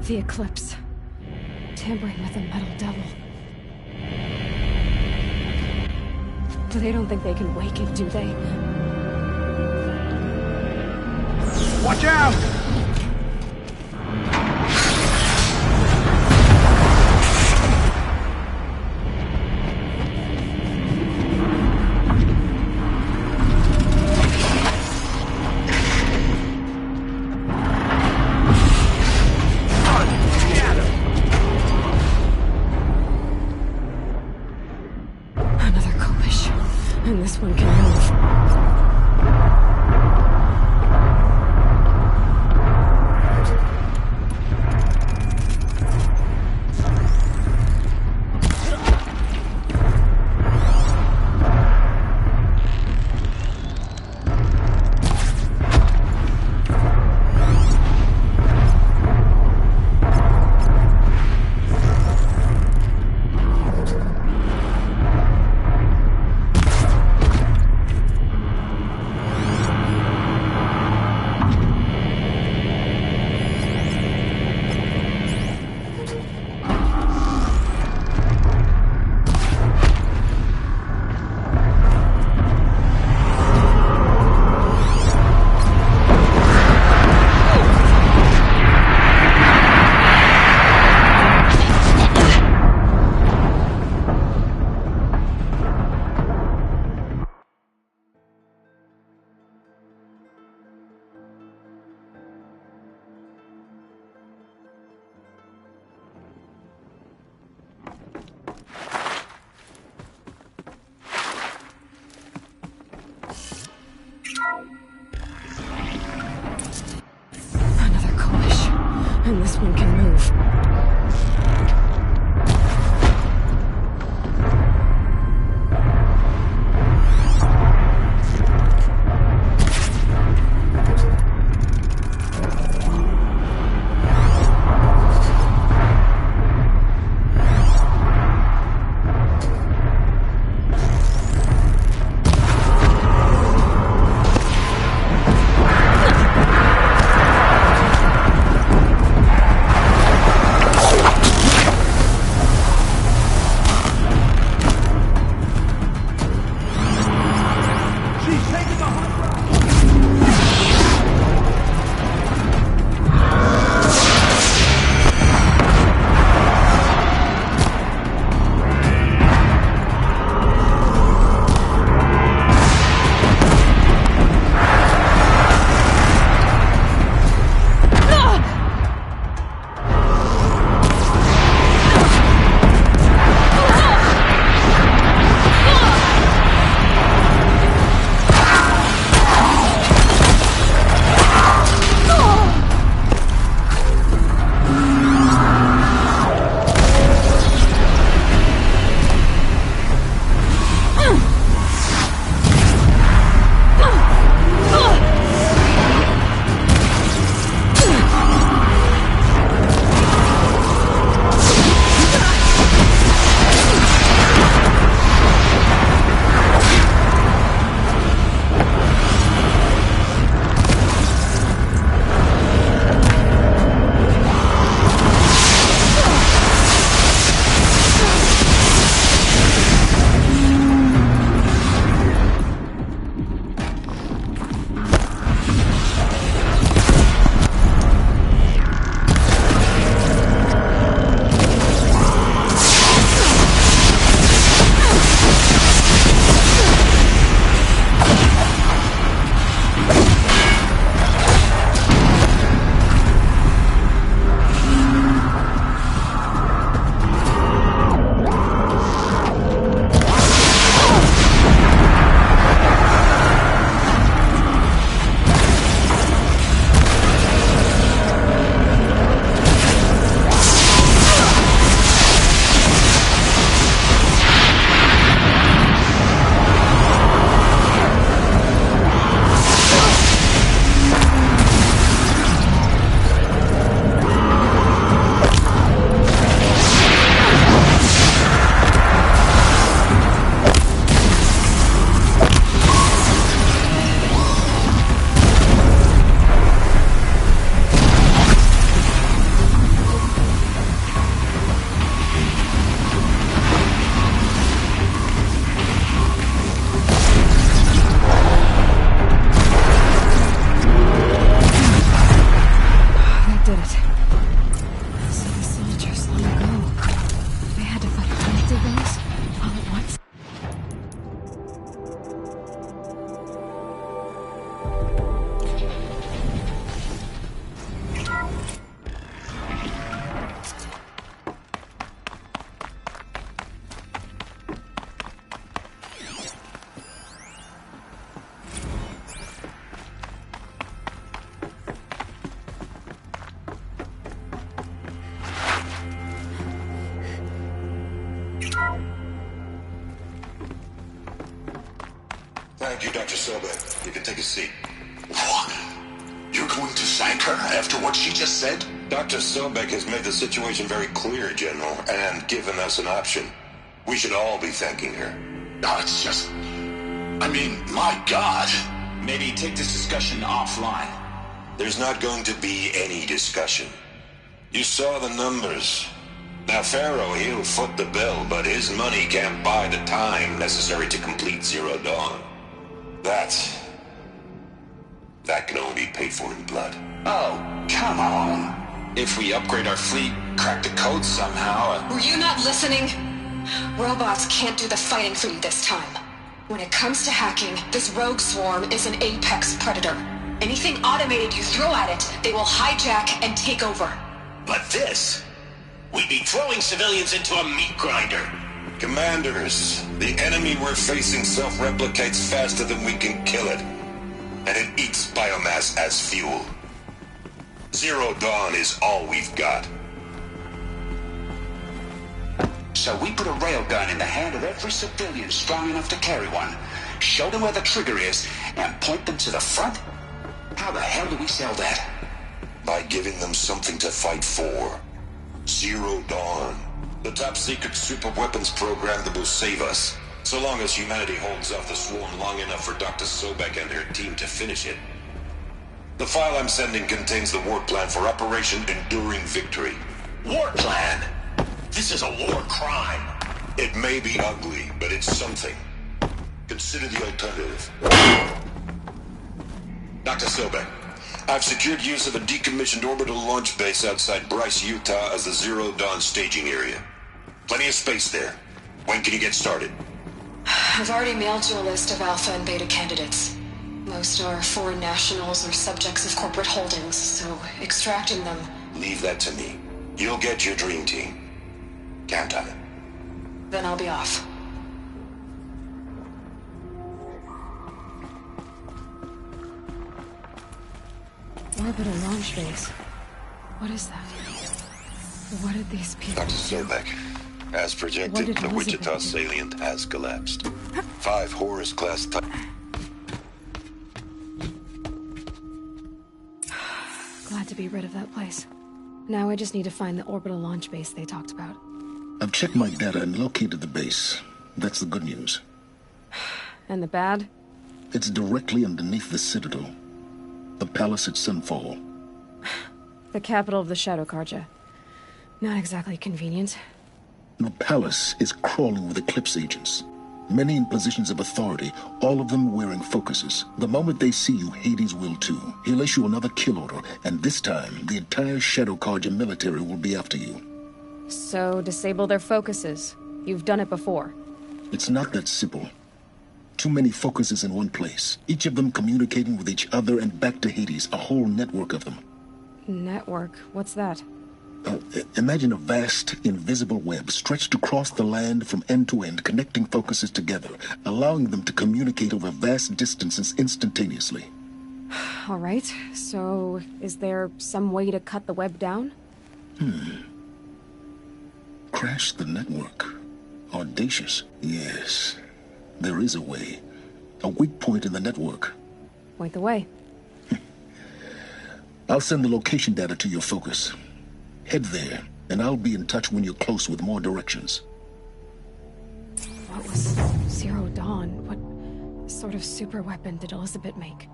The eclipse. Tampering with a metal devil. But they don't think they can wake it, do they? Watch out! And this one can move. Thank you, Dr. Sobek. You can take a seat. What? You're going to thank her after what she just said? Dr. Sobek has made the situation very clear, General, and given us an option. We should all be thanking her. No, it's just... I mean, my God. Maybe take this discussion offline. There's not going to be any discussion. You saw the numbers. Now, Pharaoh, he'll foot the bill, but his money can't buy the time necessary to complete Zero Dawn. That can only be paid for in blood. Oh, come on. If we upgrade our fleet, crack the code somehow... Were you not listening? Robots can't do the fighting for you this time. When it comes to hacking, this rogue swarm is an apex predator. Anything automated you throw at it, they will hijack and take over. But this... We'd be throwing civilians into a meat grinder. Commanders, the enemy we're facing self-replicates faster than we can kill it. And it eats biomass as fuel. Zero Dawn is all we've got. So we put a railgun in the hand of every civilian strong enough to carry one, show them where the trigger is, and point them to the front? How the hell do we sell that? By giving them something to fight for. Zero Dawn. The top-secret super-weapons program that will save us. So long as humanity holds off the swarm long enough for Dr. Sobek and her team to finish it. The file I'm sending contains the war plan for Operation Enduring Victory. War plan? This is a war crime. It may be ugly, but it's something. Consider the alternative. Dr. Sobek, I've secured use of a decommissioned orbital launch base outside Bryce, Utah as the Zero Dawn staging area. Plenty of space there. When can you get started? I've already mailed you a list of alpha and beta candidates. Most are foreign nationals or subjects of corporate holdings, so extracting them... Leave that to me. You'll get your dream team. Count on it. Then I'll be off. Orbital launch base. What is that? What did these people Dr. Sobek, as projected, the Wichita salient has collapsed. 5 Horus-class type... Glad to be rid of that place. Now I just need to find the orbital launch base they talked about. I've checked my data and located the base. That's the good news. And the bad? It's directly underneath the Citadel. The palace at Sunfall. The capital of the Shadow Carja. Not exactly convenient. The palace is crawling with Eclipse agents. Many in positions of authority, all of them wearing focuses. The moment they see you, Hades will too. He'll issue another kill order, and this time, the entire Shadow Carja military will be after you. So, disable their focuses. You've done it before. It's not that simple. Too many focuses in one place, each of them communicating with each other and back to Hades, a whole network of them. Network? What's that? Imagine a vast, invisible web stretched across the land from end to end, connecting focuses together, allowing them to communicate over vast distances instantaneously. All right, so is there some way to cut the web down? Crash the network. Audacious. Yes, there is a way. A weak point in the network. Point the way. I'll send the location data to your focus. Head there, and I'll be in touch when you're close with more directions. What was Zero Dawn? What sort of super weapon did Elizabeth make?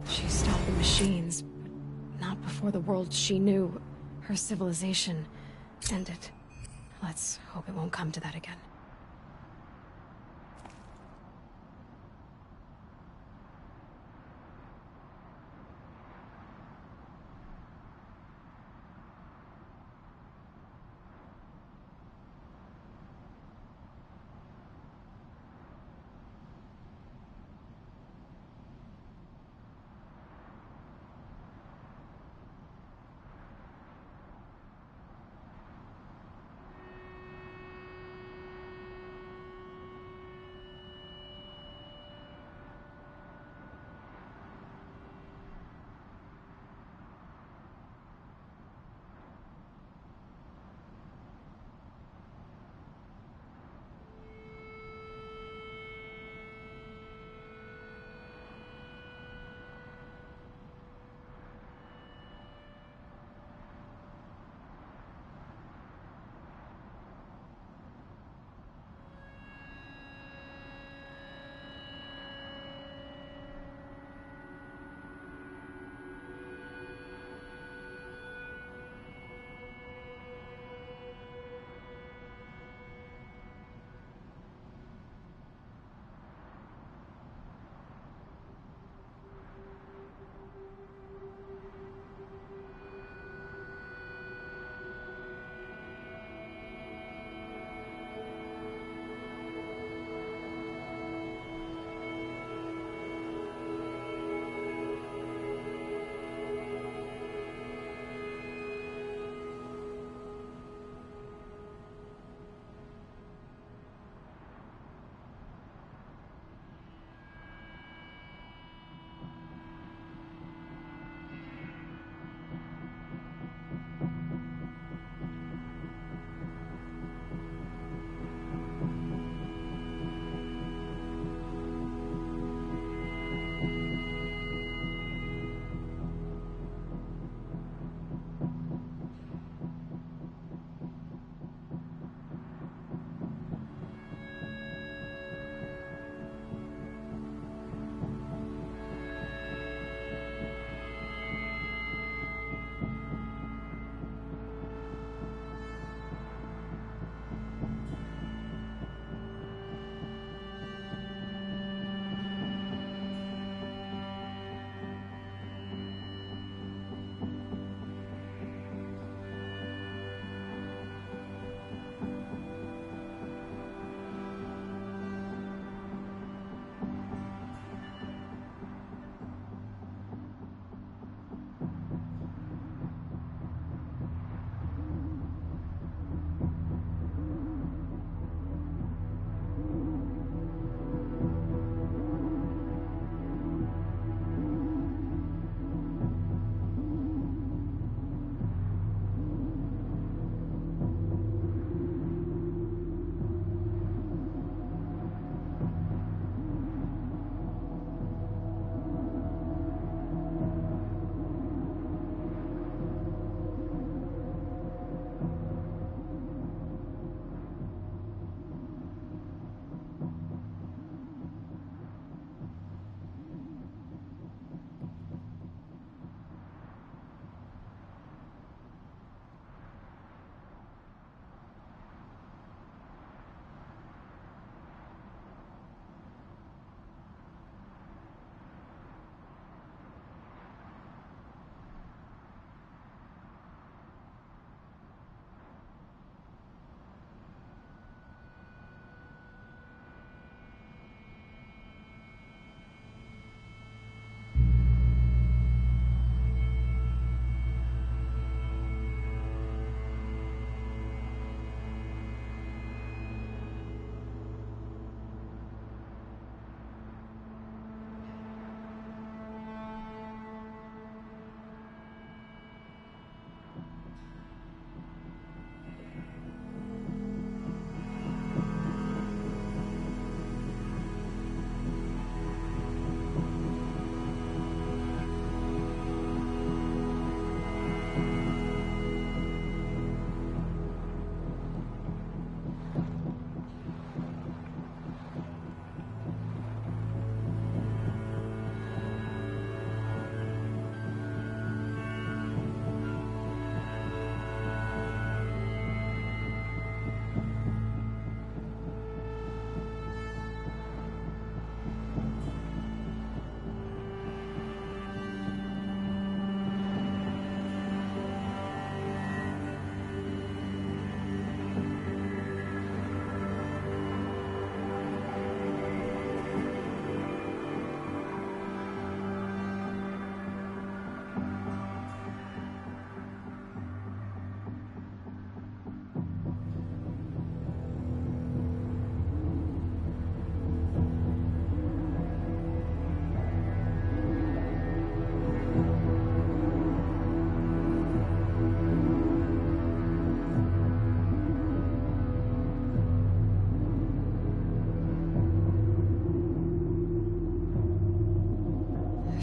She stopped the machines, but not before the world she knew, her civilization, ended. Let's hope it won't come to that again.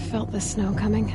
felt the snow coming.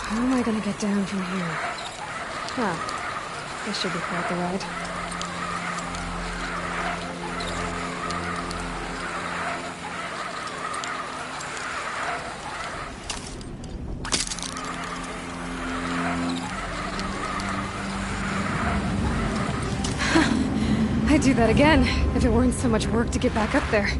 How am I gonna get down from here? Huh. This should be quite the ride. I'd do that again, if it weren't so much work to get back up there.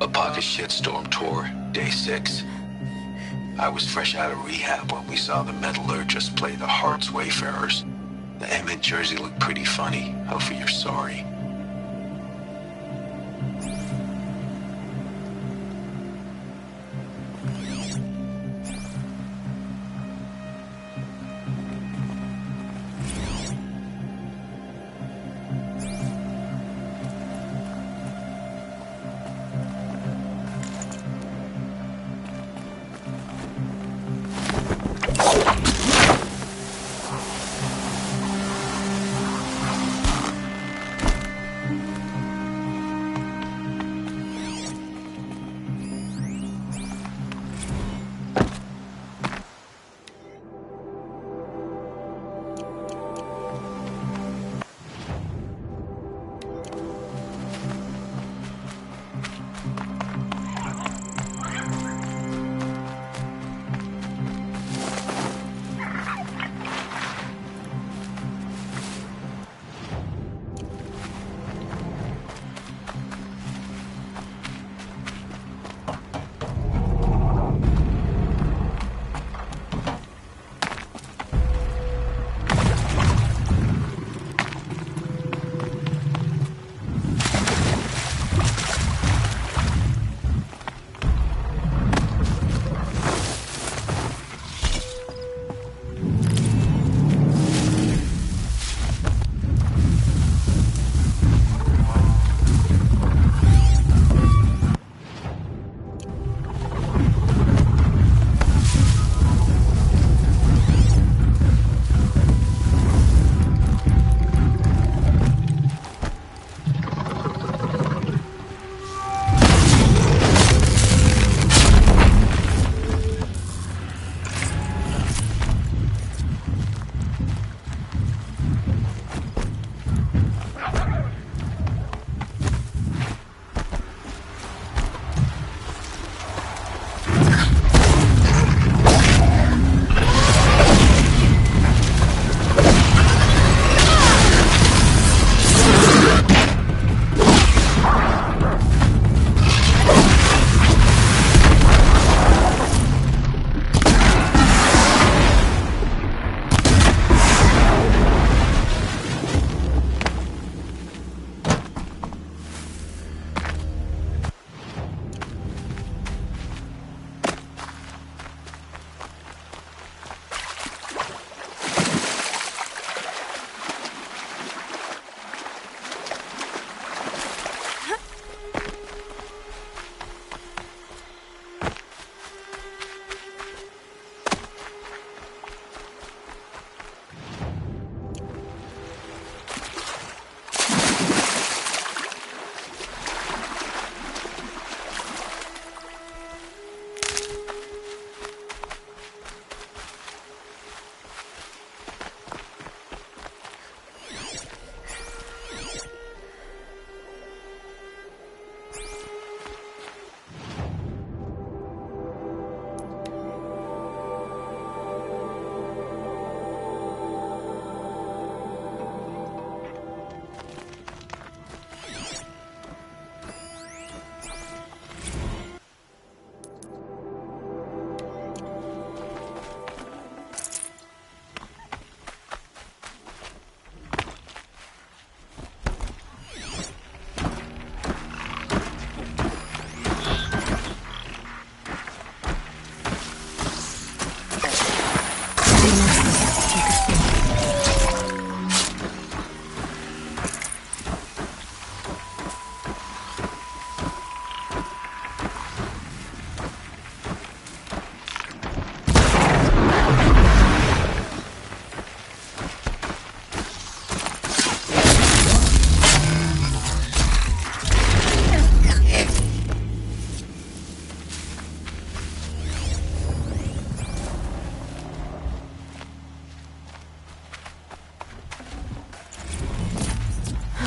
A pocket shitstorm tour, day 6. I was fresh out of rehab when we saw the metallurgist play the Heart's Wayfarers. The Emmett jersey looked pretty funny. Hopefully you're sorry.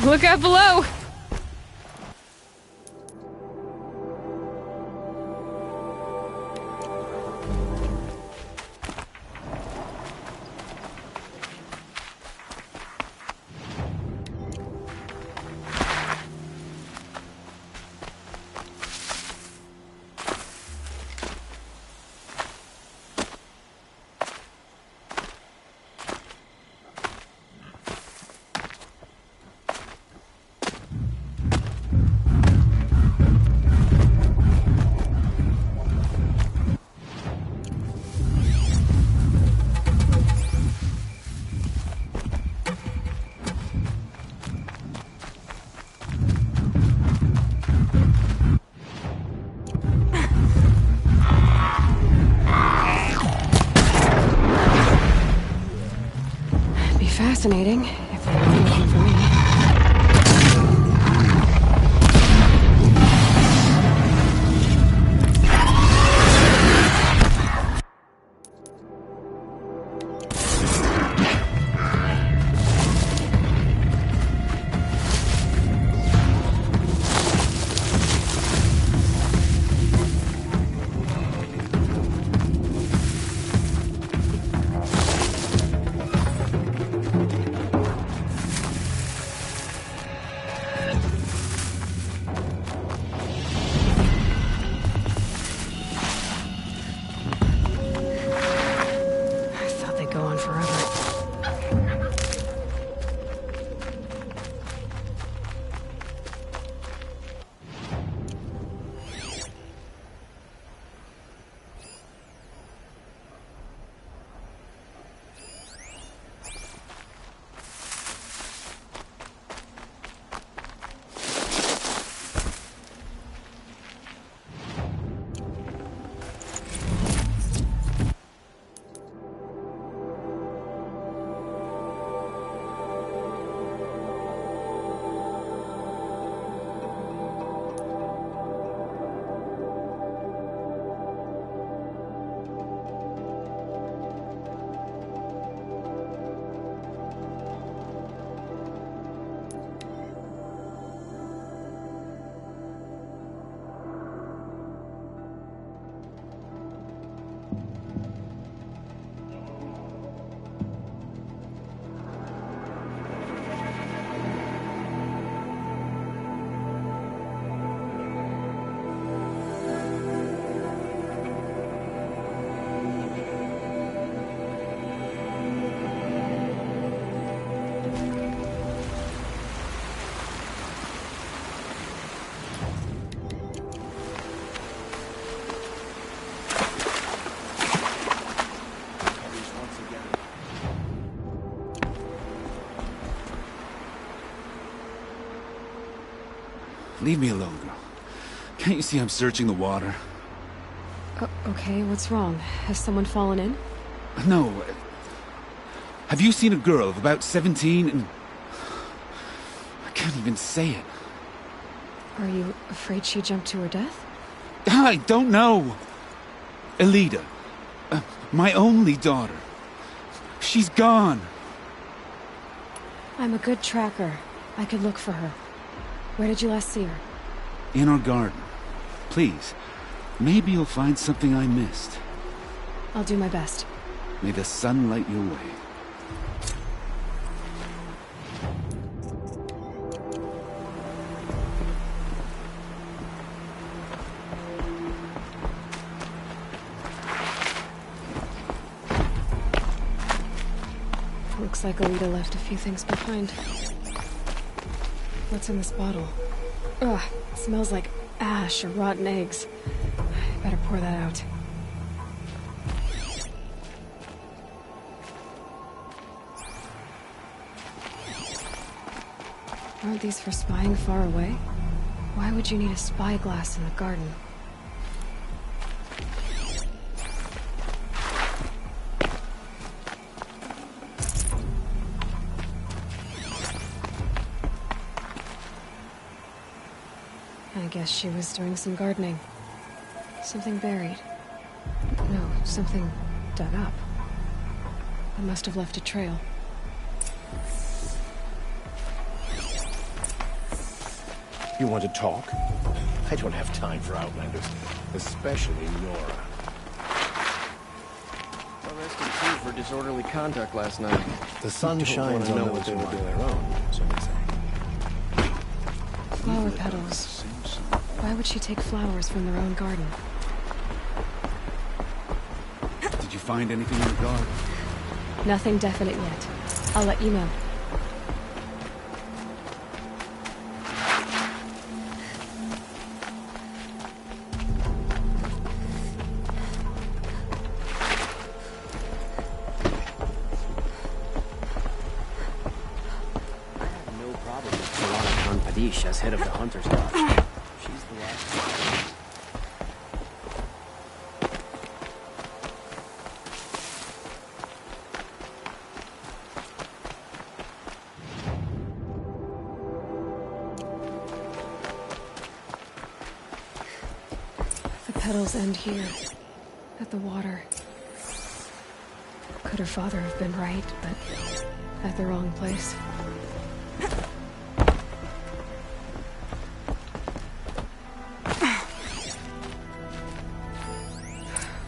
Look out below! fascinating, if they're not looking for me. Leave me alone, girl. Can't you see I'm searching the water? Okay, what's wrong? Has someone fallen in? No. Have you seen a girl of about 17 and... I can't even say it. Are you afraid she jumped to her death? I don't know. Elida. My only daughter. She's gone. I'm a good tracker. I could look for her. Where did you last see her? In our garden. Please, maybe you'll find something I missed. I'll do my best. May the sun light your way. Looks like Elida left a few things behind. What's in this bottle? Ugh, smells like ash or rotten eggs. I better pour that out. Aren't these for spying far away? Why would you need a spyglass in the garden? I guess she was doing some gardening. Something buried. No, something dug up. I must have left a trail. You want to talk? I don't have time for Outlanders, especially Nora. Arrested 2 for disorderly conduct last night. The sun shines on those who do their own, so they say. Flower petals. Why would she take flowers from their own garden? Did you find anything in the garden? Nothing definite yet. I'll let you know. As head of the Hunter's Lodge. She's the last. petals end here, at the water. Could her father have been right, but at the wrong place?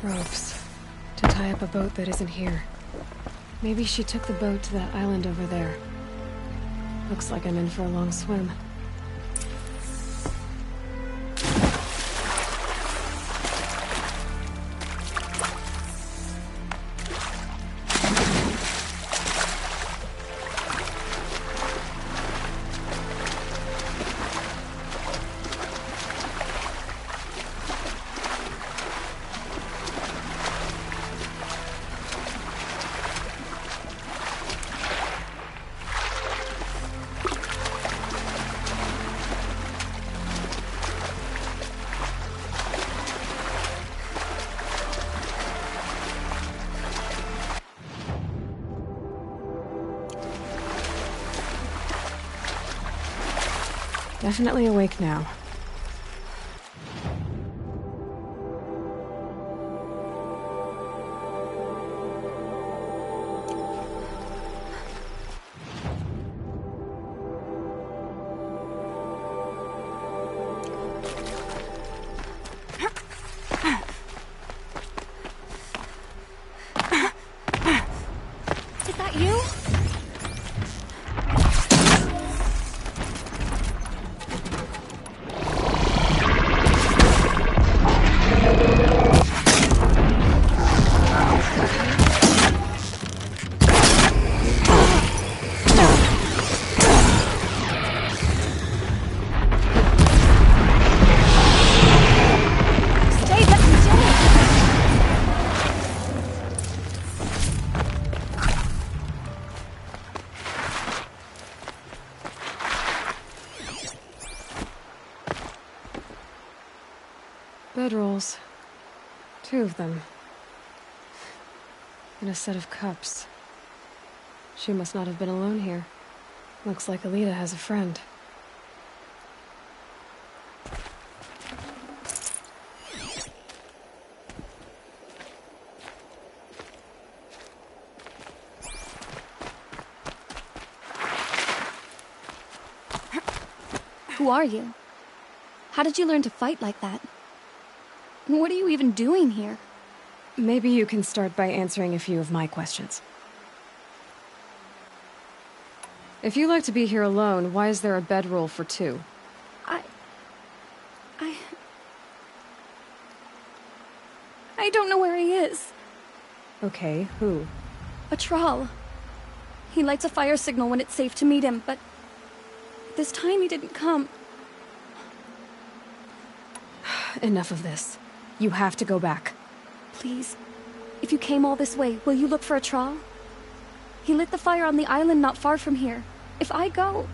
Ropes. To tie up a boat that isn't here. Maybe she took the boat to that island over there. Looks like I'm in for a long swim. Definitely awake now. Is that you? Bedrolls. 2 of them. And a set of cups. She must not have been alone here. Looks like Alita has a friend. Who are you? How did you learn to fight like that? What are you even doing here? Maybe you can start by answering a few of my questions. If you like to be here alone, why is there a bedroll for 2? I don't know where he is. Okay, who? A Thrall. He lights a fire signal when it's safe to meet him, but this time he didn't come. Enough of this. You have to go back. Please, if you came all this way, will you look for a Thrall? He lit the fire on the island not far from here. If I go,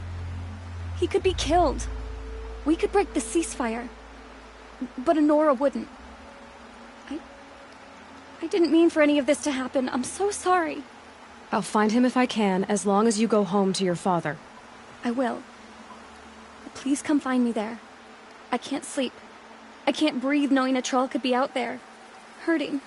he could be killed. We could break the ceasefire, but Anora wouldn't. I didn't mean for any of this to happen. I'm so sorry. I'll find him if I can, as long as you go home to your father. I will. Please come find me there. I can't sleep. I can't breathe knowing a Thrall could be out there, hurting.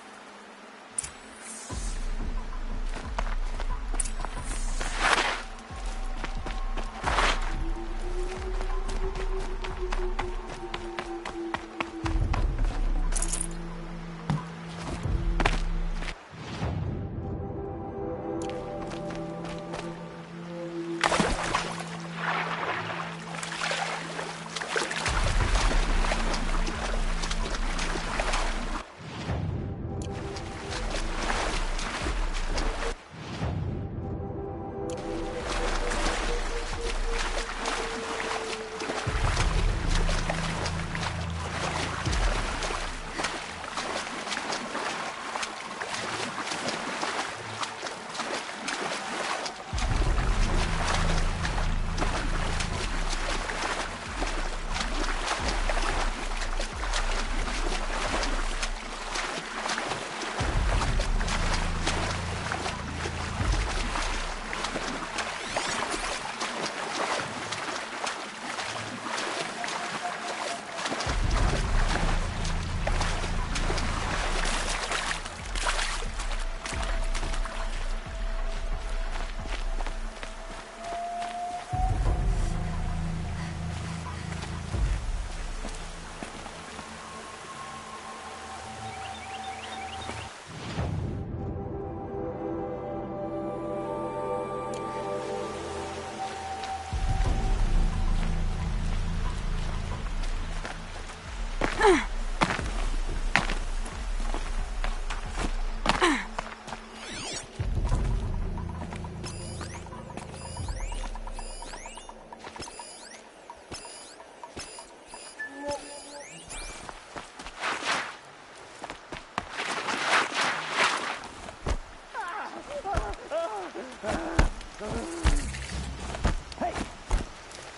Hey!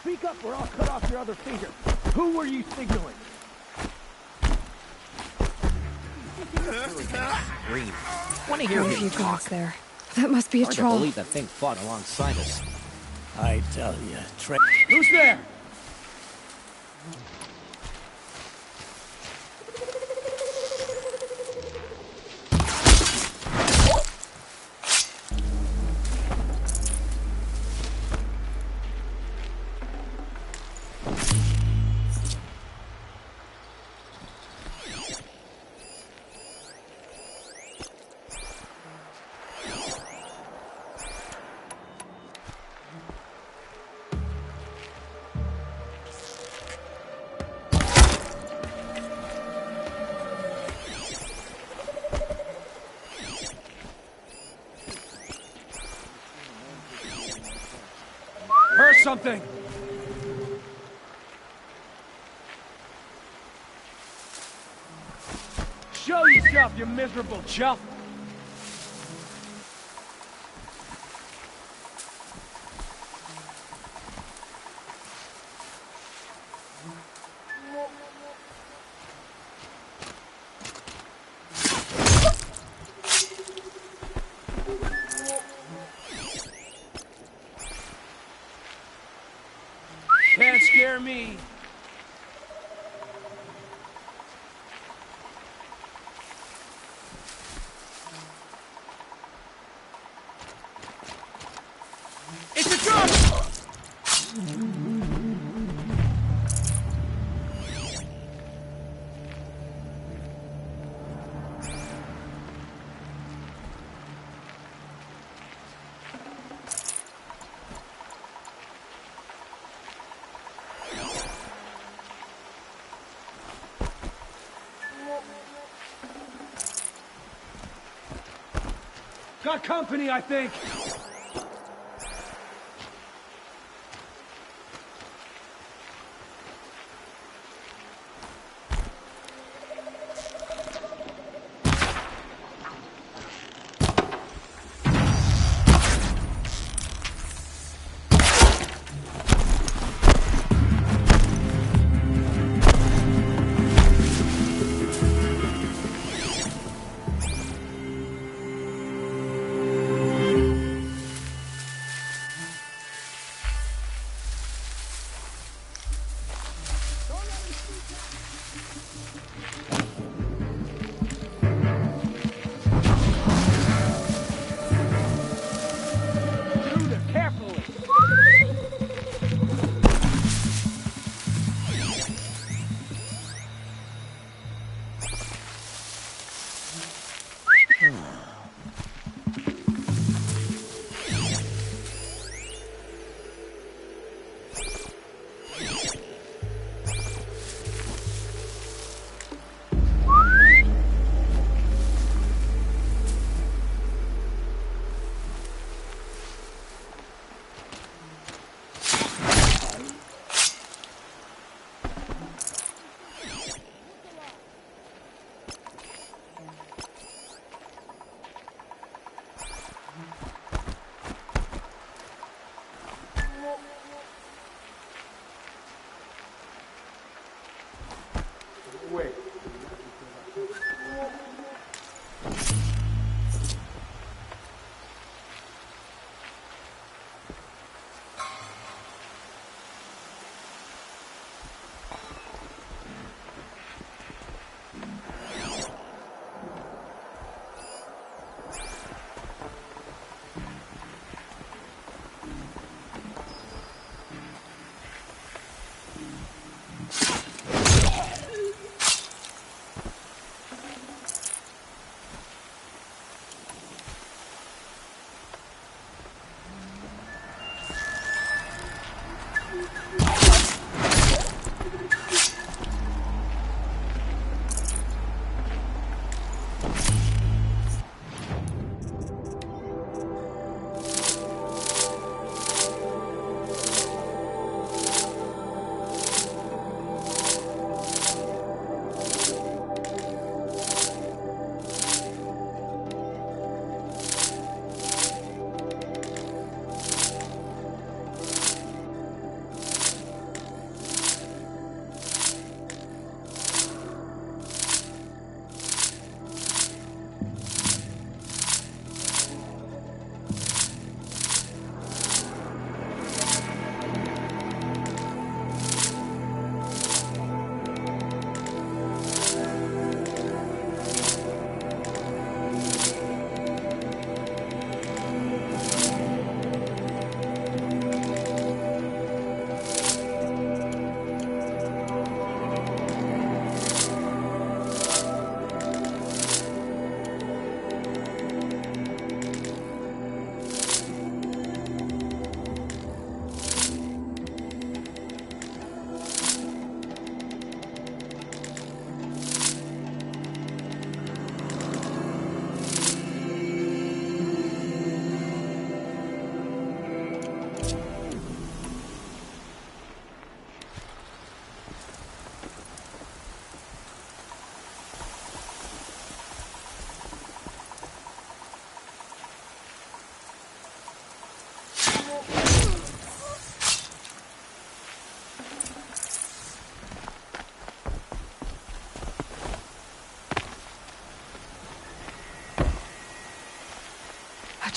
Speak up or I'll cut off your other finger. Who were you signaling? Green. Want to hear Quite a him few talk? guards there. That must be a Hard to troll. believe that thing fought alongside us. I tell you, Who's there? Heard something! Show yourself, you miserable chuff! Can't scare me. It's a drug! Got company, I think.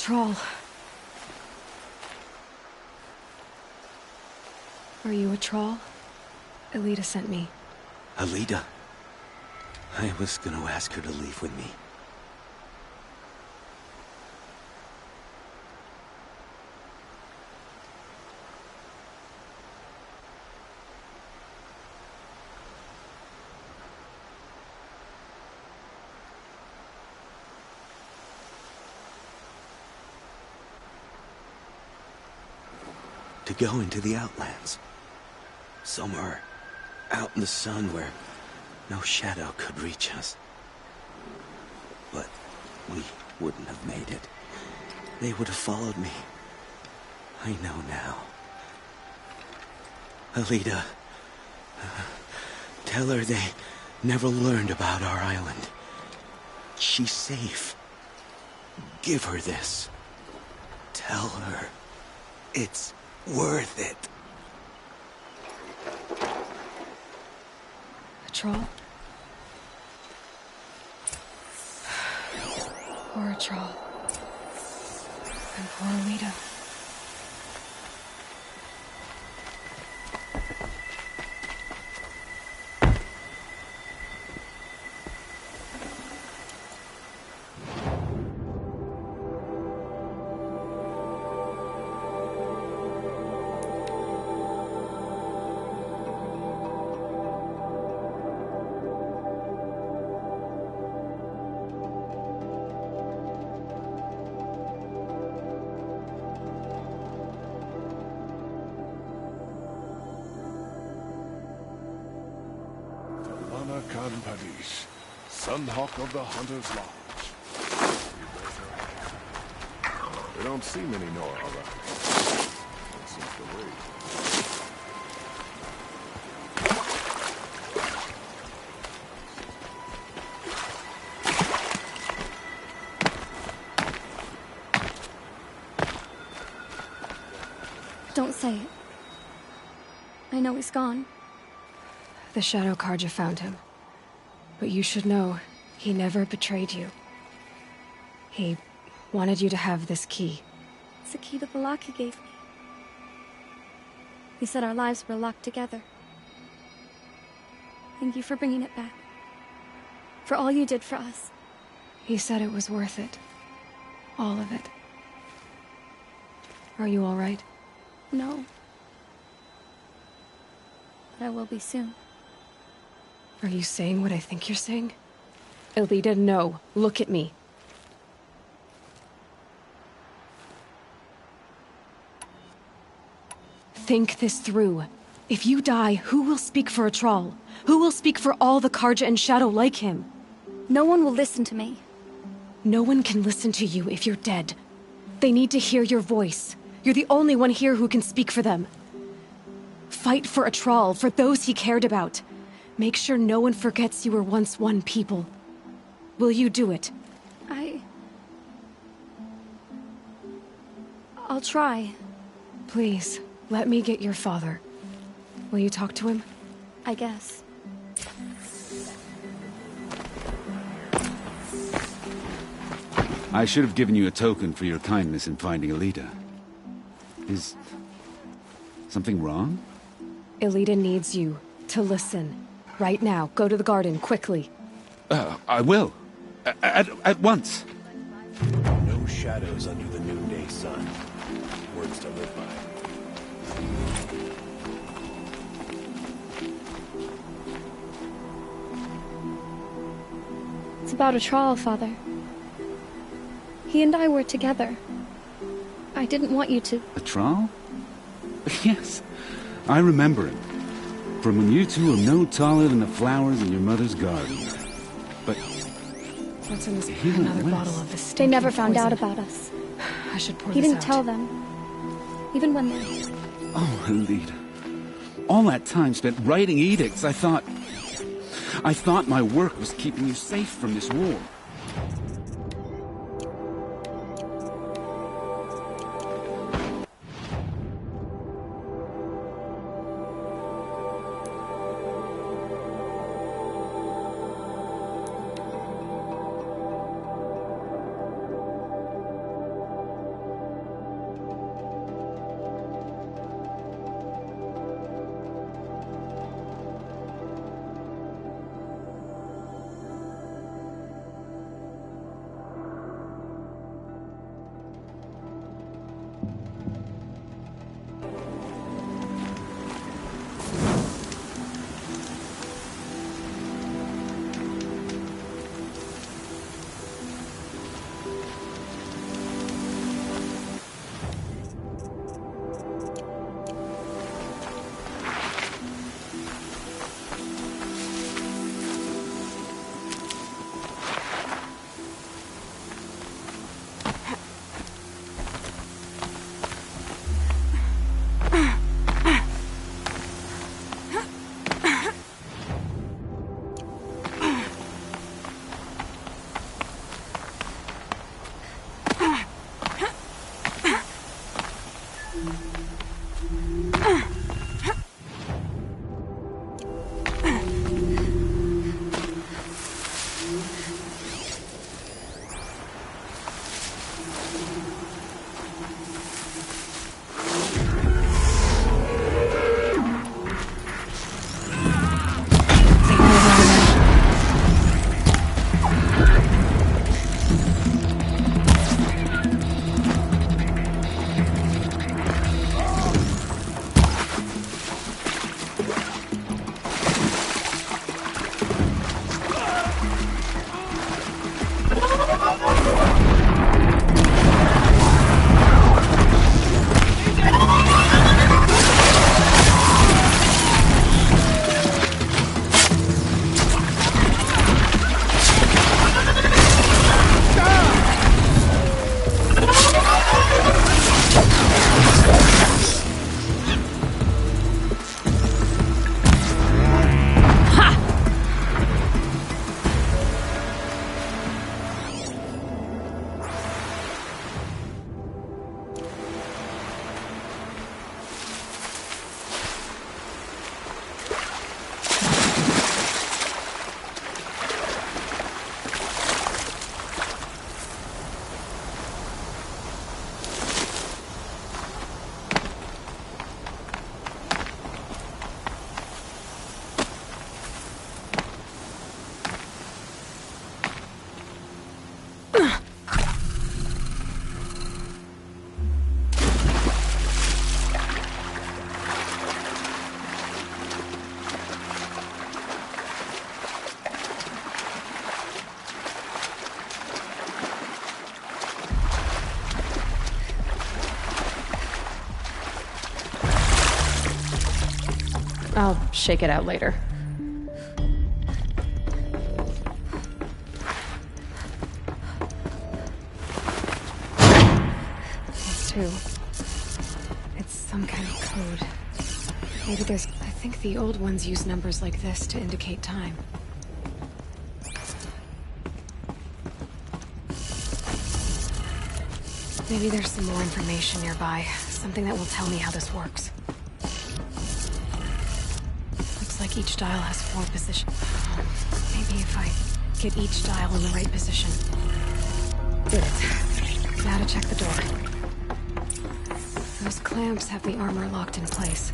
Troll. Are you a troll? Elita sent me. Alita? I was gonna ask her to leave with me. To go into the Outlands. Somewhere out in the sun where no shadow could reach us. But we wouldn't have made it. They would have followed me. I know now. Alita, tell her they never learned about our island. She's safe. Give her this. Tell her it's worth it. A troll? Poor troll. And poor Alita. Padis, Sunhawk of the Hunter's Lodge. We don't see many Nora around. That seems to wait. Don't say it. I know he's gone. The Shadow Carja found him. But you should know, he never betrayed you. He wanted you to have this key. It's the key to the lock he gave me. He said our lives were locked together. Thank you for bringing it back. For all you did for us. He said it was worth it. All of it. Are you all right? No. But I will be soon. Are you saying what I think you're saying? Elita, no. Look at me. Think this through. If you die, who will speak for Atral? Who will speak for all the Carja and Shadow like him? No one will listen to me. No one can listen to you if you're dead. They need to hear your voice. You're the only one here who can speak for them. Fight for Atral, for those he cared about. Make sure no one forgets you were once one people. Will you do it? I'll try. Please, let me get your father. Will you talk to him? I guess. I should have given you a token for your kindness in finding Alita. Is something wrong? Elita needs you to listen. Right now, go to the garden, quickly. I will. At once. No shadows under the noonday sun. Words to live by. It's about Atral, Father. He and I were together. I didn't want you to... Atral? Yes, I remember him. From when you two were no taller than the flowers in your mother's garden. But... What's in this? Another bottle of this. They never found out about us. I should pour He this didn't out. tell them. Even when they... Oh, Alita. All that time spent writing edicts, I thought my work was keeping you safe from this war. I'll shake it out later. These two. It's some kind of code. Maybe there's... I think the old ones use numbers like this to indicate time. Maybe there's some more information nearby. Something that will tell me how this works. Looks like each dial has 4 positions. Maybe if I get each dial in the right position. Did it. Now to check the door. Those clamps have the armor locked in place.